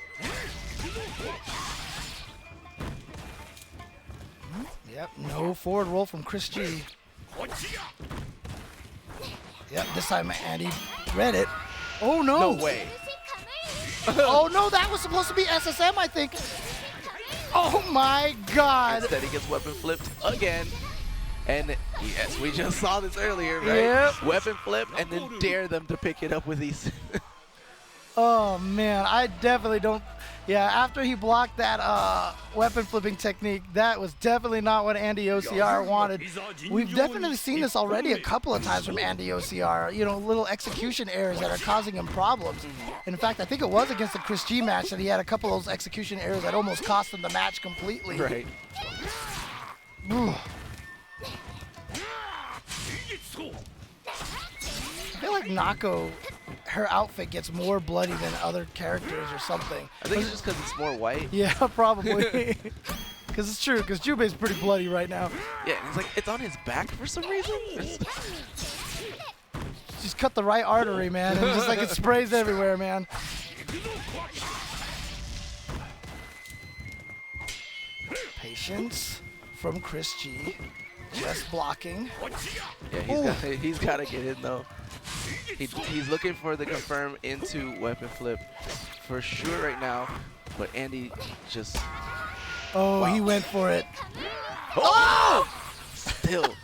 Yep, no forward roll from ChrisG. Yep, this time Andy read it. Oh no! No way. Oh no, that was supposed to be SSM, I think. Oh my God! Instead, he gets weapon flipped again, and Yes, we just saw this earlier, right? Yep. Weapon flip and then dare them to pick it up with these. Oh man, I definitely don't. Yeah, after he blocked that weapon flipping technique, that was definitely not what AndyOCR wanted. We've definitely seen this already a couple of times from AndyOCR. You know, little execution errors that are causing him problems. And in fact, I think it was against the ChrisG match that he had a couple of those execution errors that almost cost him the match completely. Right. I feel like Nako, her outfit gets more bloody than other characters or something. I think it's just because it's more white. Yeah, probably. Because it's true, because Jubei's pretty bloody right now. Yeah, it's like it's on his back for some reason. Just cut the right artery, man, and just like it sprays everywhere, man. Patience from ChrisG. Just blocking. Yeah, he's got to get in though. He's looking for the confirm into weapon flip for sure right now, but Andy just. Oh, wow. He went for it. Oh! Still.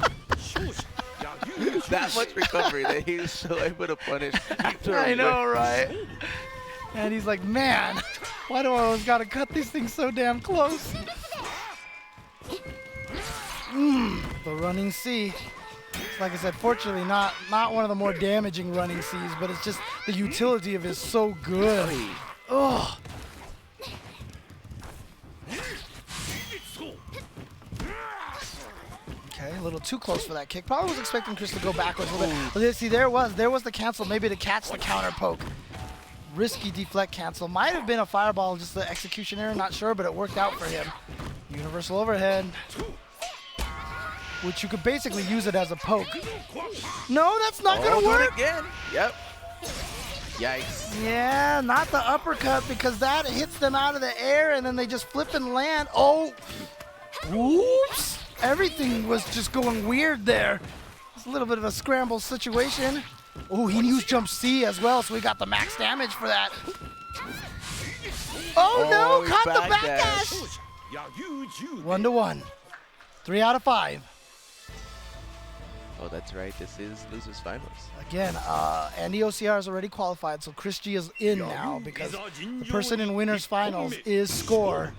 That much recovery that he was still able to punish after. I know, right? And he's like, man, why do I always got to cut these things so damn close? The running C. Like I said, fortunately not one of the more damaging running Cs, but it's just the utility of it is so good. Oh. Okay, a little too close for that kick. Probably was expecting Chris to go backwards with it. But see, there was the cancel, maybe to catch the counter poke. Risky deflect cancel. Might have been a fireball, just the execution error, not sure, but it worked out for him. Universal overhead. Which you could basically use it as a poke. No, that's not gonna work. Again. Yep. Yikes. Yeah, not the uppercut because that hits them out of the air and then they just flip and land. Oh, whoops. Everything was just going weird there. It's a little bit of a scramble situation. Oh, he used jump C as well, so we got the max damage for that. Oh no, caught the backdash. 1-1. 3 out of 5. Oh, that's right. This is losers finals. Again, AndyOCR is already qualified, so ChrisG is in now because the person in winners finals is Score,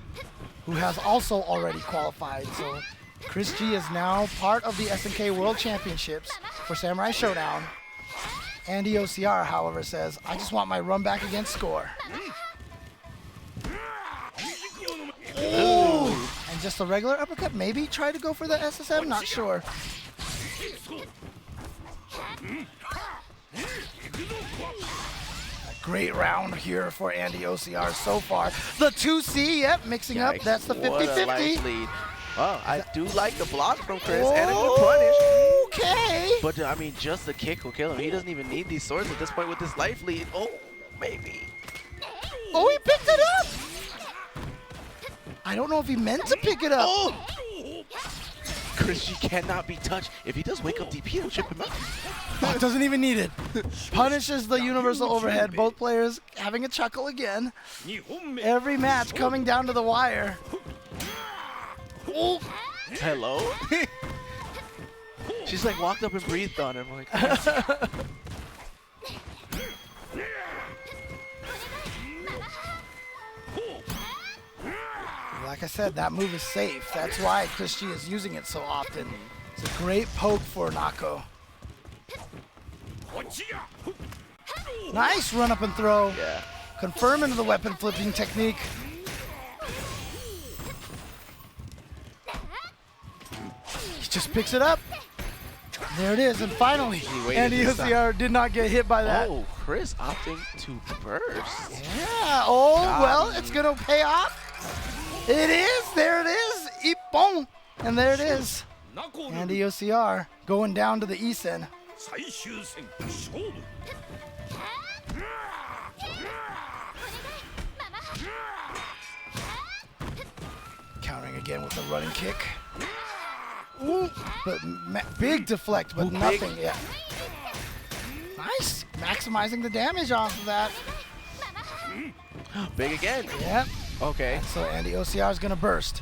who has also already qualified. So ChrisG is now part of the SNK World Championships for Samurai Shodown. AndyOCR, however, says, I just want my run back against Score. Ooh. And just a regular uppercut, maybe try to go for the SSM, not sure. A great round here for AndyOCR so far. The 2C, yep, mixing up. That's the 50-50. What a life lead. Well, I do like the block from Chris and a good punish. Okay. But I mean, just the kick will kill him. He doesn't even need these swords at this point with this life lead. Oh, maybe. Oh, he picked it up. I don't know if he meant to pick it up. Oh! ChrisG cannot be touched. If he does wake up DP, he'll chip him out. Oh, doesn't even need it. Punishes the universal overhead. Both players having a chuckle again. Every match coming down to the wire. Oh. Hello? She's like walked up and breathed on him. Like, like I said, that move is safe. That's why ChrisG is using it so often. It's a great poke for Nako. Nice run up and throw. yeah. Confirm into the weapon flipping technique. He just picks it up. There it is, and finally, AndyOCR did not get hit by that. Oh, Chris opting to burst. Yeah, oh, well, it's going to pay off. It is, there it is, Ippon, and there it is. AndyOCR going down to the Isen. Countering again with the running kick. Ooh, but big deflect, but nothing yet. Nice, maximizing the damage off of that. Big again. Yep. Okay. So AndyOCR is gonna burst.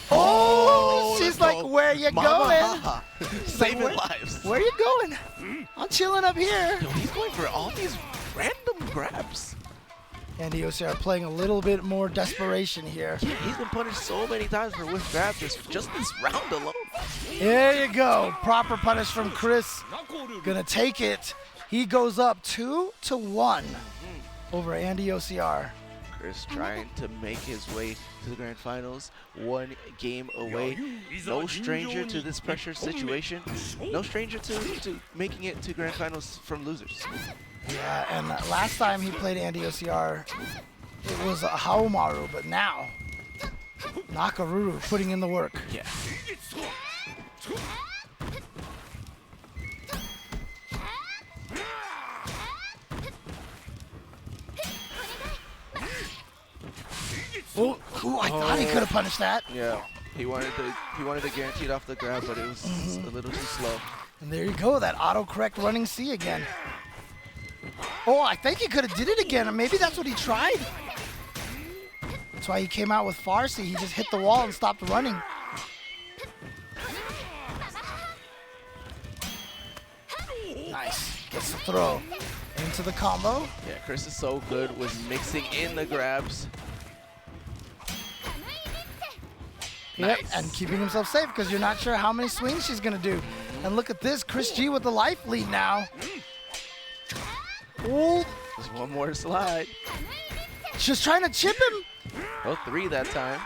Oh, He's like, go. where you Mama going? Haha. Saving where- lives. Where you going? I'm chilling up here. Yo, he's going for all these random grabs. NYChrisG playing a little bit more desperation here. Yeah, he's been punished so many times for whiff grabs just this round alone. There you go. Proper punish from Chris. Gonna take it. He goes up 2-1 over AndyOCR. Chris trying to make his way to the grand finals, 1 game away. No stranger to this pressure situation. No stranger to making it to grand finals from losers. Yeah, and last time he played AndyOCR, it was Haohmaru, but now Nakoruru putting in the work. Yeah. Oh, I thought he could have punished that. Yeah. He wanted to guarantee it off the grab, but it was a little too slow. And there you go, that autocorrect running C again. Oh, I think he could have did it again, or maybe that's what he tried. That's why he came out with Farsi. He just hit the wall and stopped running. Nice. Gets the throw into the combo. Yeah, Chris is so good with mixing in the grabs. Yep, Nice. and keeping himself safe because you're not sure how many swings she's going to do. And look at this, ChrisG with the life lead now. Oh, Just one more slide. just trying to chip him. Oh, 3 that time.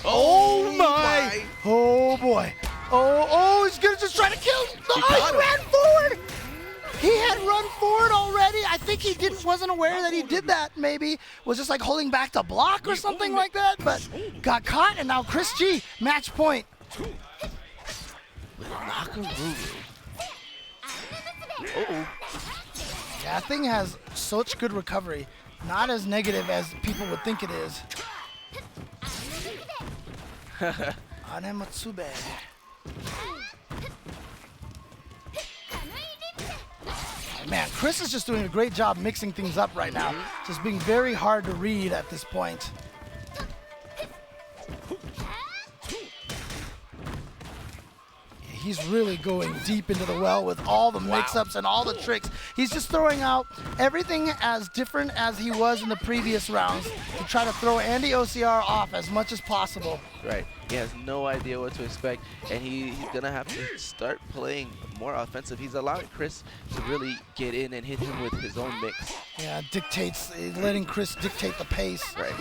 Oh my! Oh boy! Oh, he's gonna just try to kill. No, got he him. ran forward. He had run forward already. I think he wasn't aware that he did that. Maybe was just like holding back to block or something like that. But got caught, and now ChrisG match point. Nakoruru. Uh-oh. Yeah, that thing has such good recovery. Not as negative as people would think it is. Anematsube. Man, Chris is just doing a great job mixing things up right now. Just being very hard to read at this point. He's really going deep into the well with all the mix-ups and all the tricks. He's just throwing out everything as different as he was in the previous rounds to try to throw AndyOCR off as much as possible. Right. He has no idea what to expect, and he's going to have to start playing more offensive. He's allowing Chris to really get in and hit him with his own mix. Yeah, letting Chris dictate the pace. Right.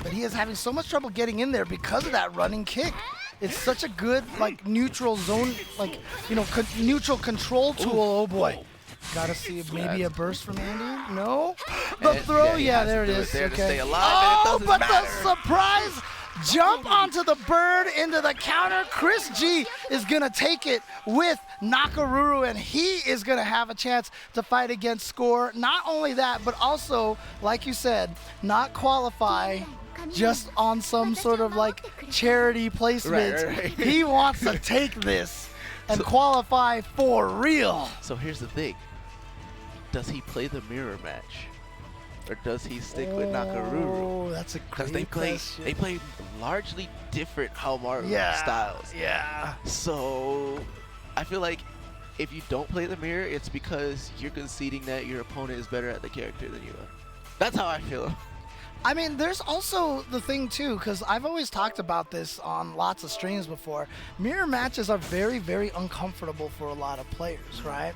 But he is having so much trouble getting in there because of that running kick. It's such a good, like, neutral zone, like, neutral control tool. Oh boy. Gotta see maybe a burst from Andy. No? The And throw, he yeah, has there it to do is. there to Okay. stay alive, Oh, and it but doesn't matter. the surprise jump onto the bird into the counter. ChrisG is gonna take it with Nakoruru, and he is gonna have a chance to fight against Score. Not only that, but also, like you said, not qualify just on some sort of like charity placement. Right. He wants to take this and qualify for real. So here's the thing. Does he play the mirror match? Or does he stick with Nakoruru? Oh, that's a Because great they question. play largely different Haohmaru Yeah, styles. yeah. So I feel like if you don't play the mirror, it's because you're conceding that your opponent is better at the character than you are. That's how I feel. I mean, there's also the thing too, because I've always talked about this on lots of streams before. Mirror matches are very, very uncomfortable for a lot of players, right?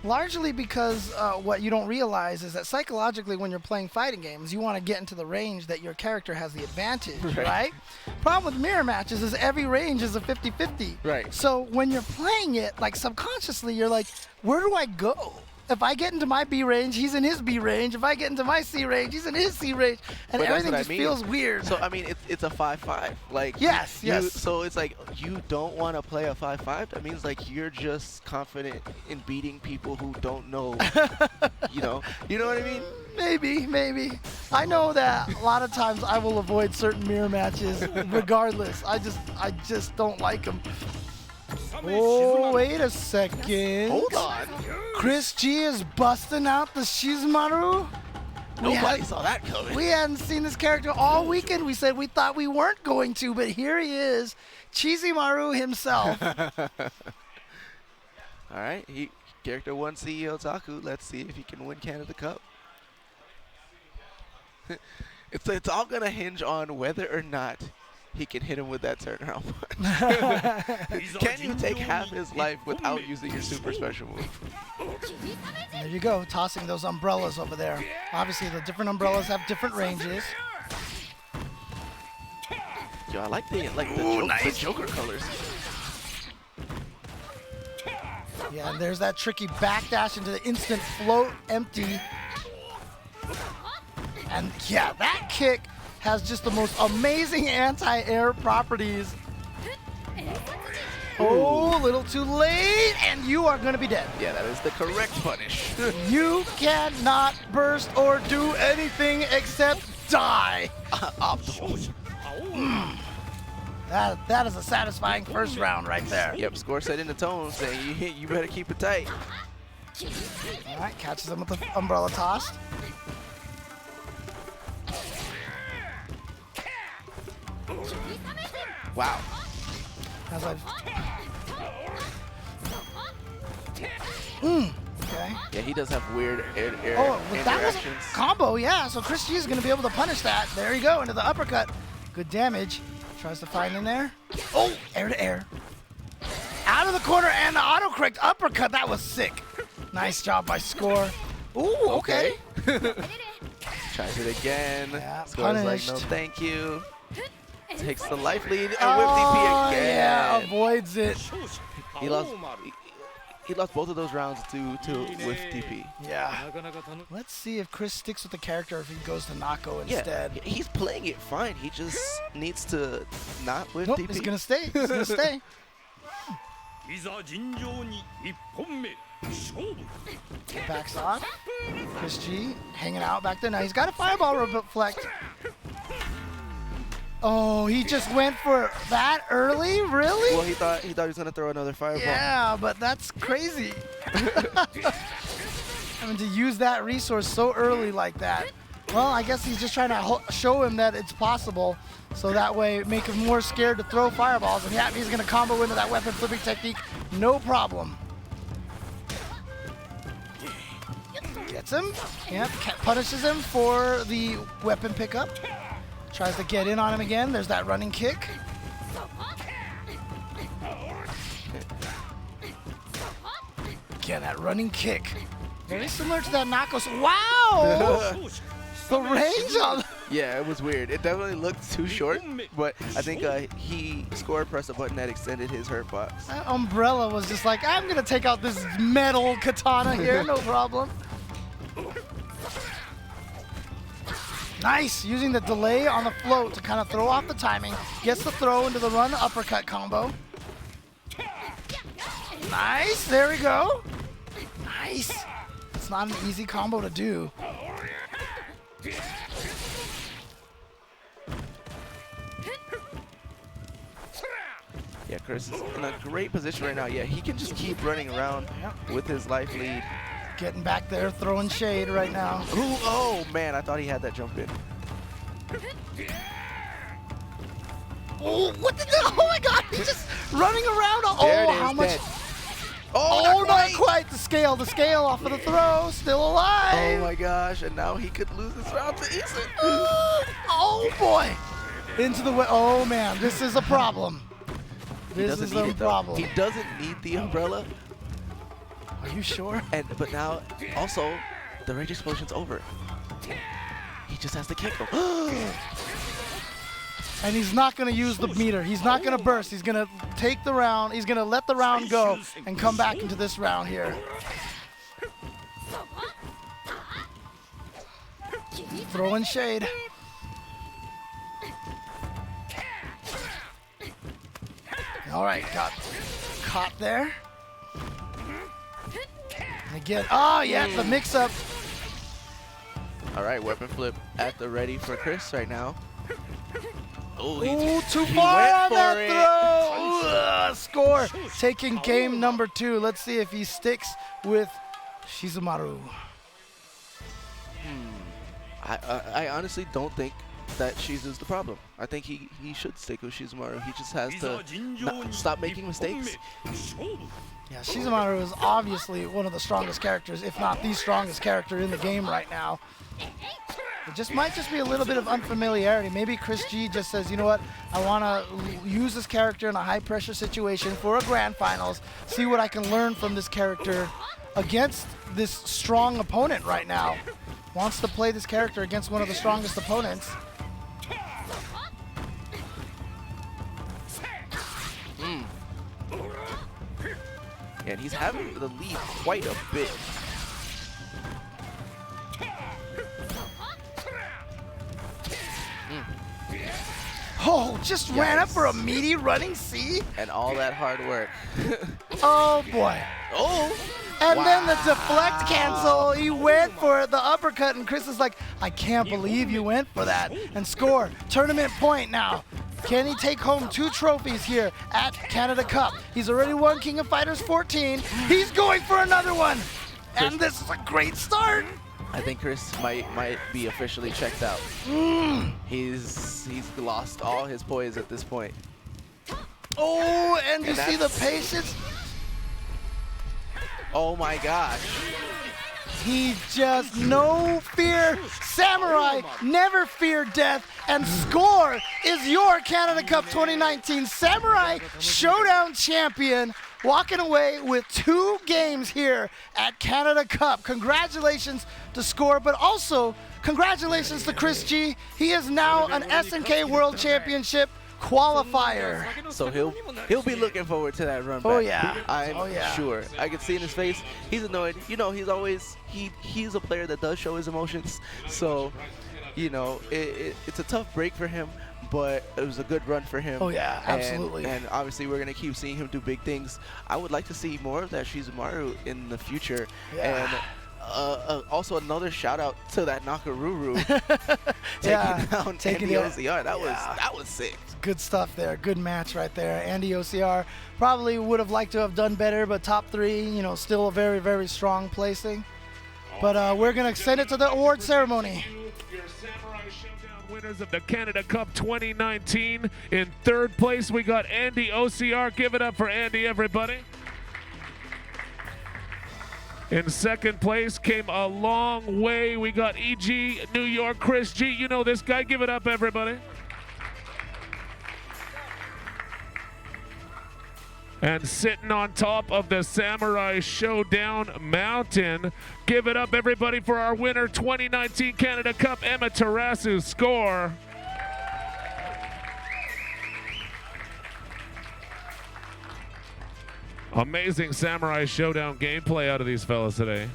Largely because what you don't realize is that psychologically when you're playing fighting games, you want to get into the range that your character has the advantage, right? Problem with mirror matches is every range is a 50-50. Right. So when you're playing it, like subconsciously, you're like, where do I go? If I get into my B range, he's in his B range. If I get into my C range, he's in his C range. And But that's everything what I just mean. feels weird. So I mean, it's a 5-5. Like Yes, yes. So it's like you don't want to play a 5-5. That means like you're just confident in beating people who don't know. You know what I mean? Maybe. I know that a lot of times I will avoid certain mirror matches regardless. I just don't like them. Oh, wait a second. Hold on. ChrisG is busting out the Shizumaru. Nobody saw that coming. We hadn't seen this character all weekend. We said we thought we weren't going to, but here he is, Shizumaru himself. All right, character 1 CEO Taku. Let's see if he can win Canada Cup. It's all gonna hinge on whether or not he can hit him with that turnaround punch. Can you take half his life without using your super special move? There you go, tossing those umbrellas over there. Obviously, the different umbrellas have different ranges. Yo, I like the nice. Joker colors. Yeah, and there's that tricky backdash into the instant float empty. And yeah, that kick has just the most amazing anti-air properties. Oh, a little too late, and you are going to be dead. Yeah, that is the correct punish. You cannot burst or do anything except die. Optimal. That is a satisfying first round right there. Yep, score set in the tone saying you better keep it tight. All right, catches him with the umbrella tossed. Wow. As I've... Okay. Yeah, he does have weird air Oh, but that was a interactions. combo, yeah. So ChrisG is going to be able to punish that. There you go, into the uppercut. Good damage. Tries to find in there. Oh, air to air. Out of the corner and the autocorrect uppercut. That was sick. Nice job by Score. Ooh, okay. Tries it again. Yeah, Score's like, punished. no thank you. Takes the life lead and whip DP again. Yeah, avoids it. He lost both of those rounds to whiff DP. Yeah. Let's see if Chris sticks with the character or if he goes to Nako Yeah, instead. he's playing it fine. He just needs to not whiff Nope, DP. he's going to stay. He's going to stay. Backs off. ChrisG hanging out back there. Now he's got a fireball reflect. Oh, he just went for that early? Really? Well, he thought he was gonna throw another fireball. Yeah, but that's crazy. I mean, to use that resource so early like that. Well, I guess he's just trying to show him that it's possible, so that way make him more scared to throw fireballs. And yeah, he's gonna combo into that weapon flipping technique, no problem. Gets him. Yep, punishes him for the weapon pickup. Tries to get in on him again. There's that running kick. Again, that running kick. Very similar to that Nakos. Wow! The range on... Yeah, it was weird. It definitely looked too short, but I think Score pressed a button that extended his hurt box. That umbrella was just like, I'm going to take out this metal katana here, no problem. Nice, using the delay on the float to kind of throw off the timing. Gets the throw into the run uppercut combo. Nice, there we go. Nice. It's not an easy combo to do. Yeah, Chris is in a great position right now. Yeah, he can just keep running around with his life lead. Getting back there, throwing shade right now. Ooh, oh man, I thought he had that jump in. Oh, what the hell? Oh my god, he's just running around. There Oh, it is, how much? dead. Oh, not quite. The scale off of the throw. Still alive. Oh my gosh, and now he could lose this round to Ethan. Oh boy. Into the way. Oh man, this is a problem. This is a problem. He doesn't need the umbrella. Are you sure? But now, also, the rage explosion's over. He just has to kick him. And he's not going to use the meter. He's not going to burst. He's going to take the round. He's going to let the round go and come back into this round here. Throwing shade. All right, got caught there. Again, oh yeah, the mix-up. All right, weapon flip at the ready for Chris right now. Oh, Ooh, too far on that throw. Score. Taking game number 2. Let's see if he sticks with Shizumaru. I honestly don't think that Shizu's the problem. I think he should stick with Shizumaru. He just has to stop making mistakes. Yeah, Shizumaru is obviously one of the strongest characters, if not the strongest character in the game right now. It might just be a little bit of unfamiliarity. Maybe ChrisG just says, you know what, I want to use this character in a high-pressure situation for a grand finals, see what I can learn from this character against this strong opponent right now. Wants to play this character against one of the strongest opponents. And he's having the lead quite a bit. Oh, just ran up for a meaty running C. And all that hard work. Oh boy. Oh! And then the deflect cancel, he went for the uppercut, and Chris is like, I can't believe you went for that. And score, tournament point now. Can he take home 2 trophies here at Canada Cup? He's already won King of Fighters 14. He's going for another one. And this is a great start. I think Chris might be officially checked out. He's lost all his poise at this point. Oh, and you see the patience? Oh my gosh. He just no fear. Samurai never fear death. And score is your Canada Cup 2019 Samurai Shodown champion, walking away with 2 games here at Canada Cup. Congratulations to Score, but also congratulations to ChrisG. He is now an SNK World Championship qualifier. So he'll be looking forward to that run back. Oh yeah. I'm sure. I can see in his face. He's annoyed. You know, he's a player that does show his emotions. So, you know, it's a tough break for him, but it was a good run for him. Oh yeah, absolutely. And obviously we're gonna keep seeing him do big things. I would like to see more of that Shizumaru in the future. Yeah. And also another shout out to that Nakoruru taking down NdyOCR. That was sick. Good stuff there. Good match right there. AndyOCR probably would have liked to have done better, but top 3, you know, still a very, very strong placing. But we're going to send it to the award ceremony. Your Samurai Shodown winners of the Canada Cup 2019. In 3rd place, we got AndyOCR. Give it up for Andy, everybody. In 2nd place, came a long way. We got EG, NYChrisG. You know this guy. Give it up, everybody. And sitting on top of the Samurai Shodown mountain, give it up, everybody, for our winner 2019 Canada Cup, AMTRS Score. Amazing Samurai Shodown gameplay out of these fellas today.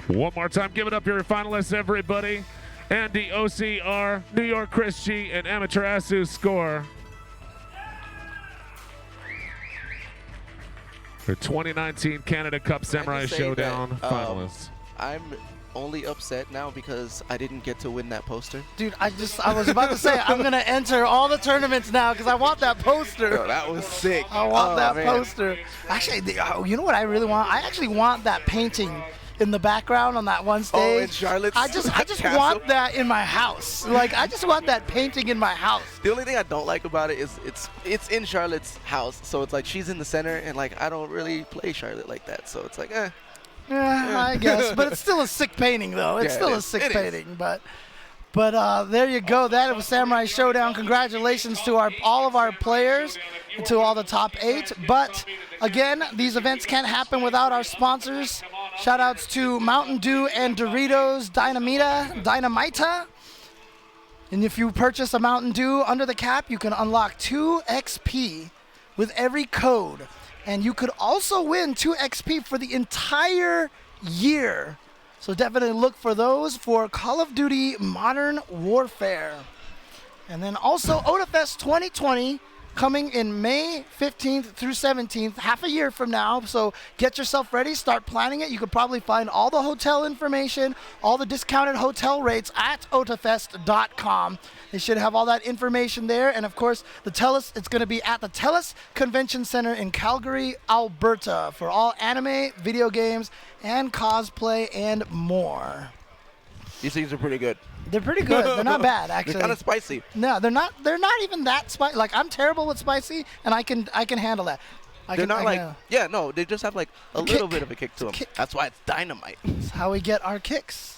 One more time, give it up your finalists, everybody. AndyOCR, NYChrisG, and AMTRS Score. For 2019 Canada Cup Samurai Shodown finalists. I'm only upset now because I didn't get to win that poster. Dude, I was about to say, I'm going to enter all the tournaments now because I want that poster. Yo, that was sick. I want that poster. Actually, you know what I really want? I actually want that painting in the background on that one stage. Oh, in Charlotte's I just want that in my house. Like, I just want that painting in my house. The only thing I don't like about it is it's in Charlotte's house, so it's like she's in the center, and like I don't really play Charlotte like that, so it's like Yeah, I guess, but it's still a sick painting though. It's still a sick painting, but there you go. That was Samurai Shodown. Congratulations to all of our players and to all the top 8. But again, these events can't happen without our sponsors. Shout outs to Mountain Dew and Doritos Dynamita. And if you purchase a Mountain Dew under the cap, you can unlock 2 XP with every code. And you could also win 2 XP for the entire year. So definitely look for those for Call of Duty Modern Warfare. And then also OdaFest 2020, coming in May 15th through 17th, half a year from now. So get yourself ready, start planning it. You could probably find all the hotel information, all the discounted hotel rates at otafest.com. They should have all that information there. And of course, the TELUS, it's going to be at the TELUS Convention Center in Calgary, Alberta for all anime, video games, and cosplay and more. These things are pretty good. They're pretty good. They're not bad, actually. They're kind of spicy. No, they're not. They're not even that spicy. Like, I'm terrible with spicy, and I can handle that. They're not like, yeah, no, they just have like a little bit of a kick to them. Kick. That's why it's dynamite. That's how we get our kicks.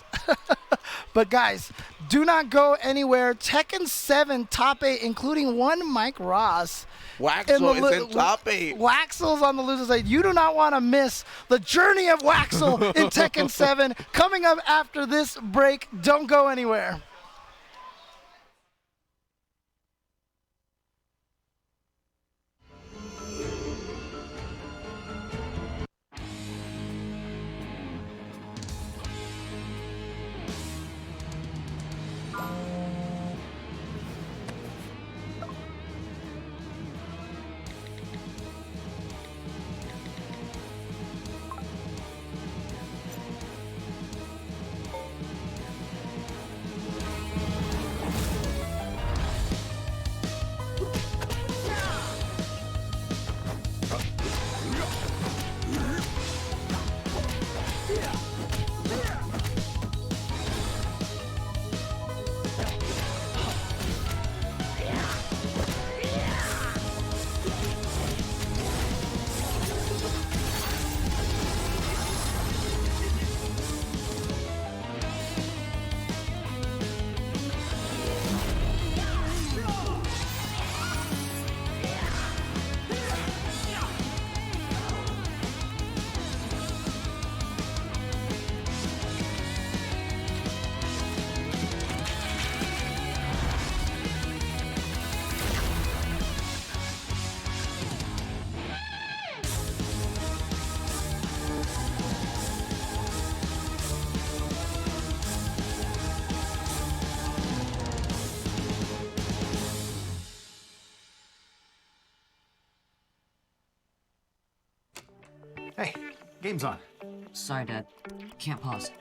But guys, do not go anywhere. Tekken 7 top 8, including one Mike Ross. Waxel is in top 8. Waxel's on the loser side. You do not want to miss the journey of Waxel in Tekken 7 coming up after this break. Don't go anywhere. Hey, game's on. Sorry, Dad. Can't pause.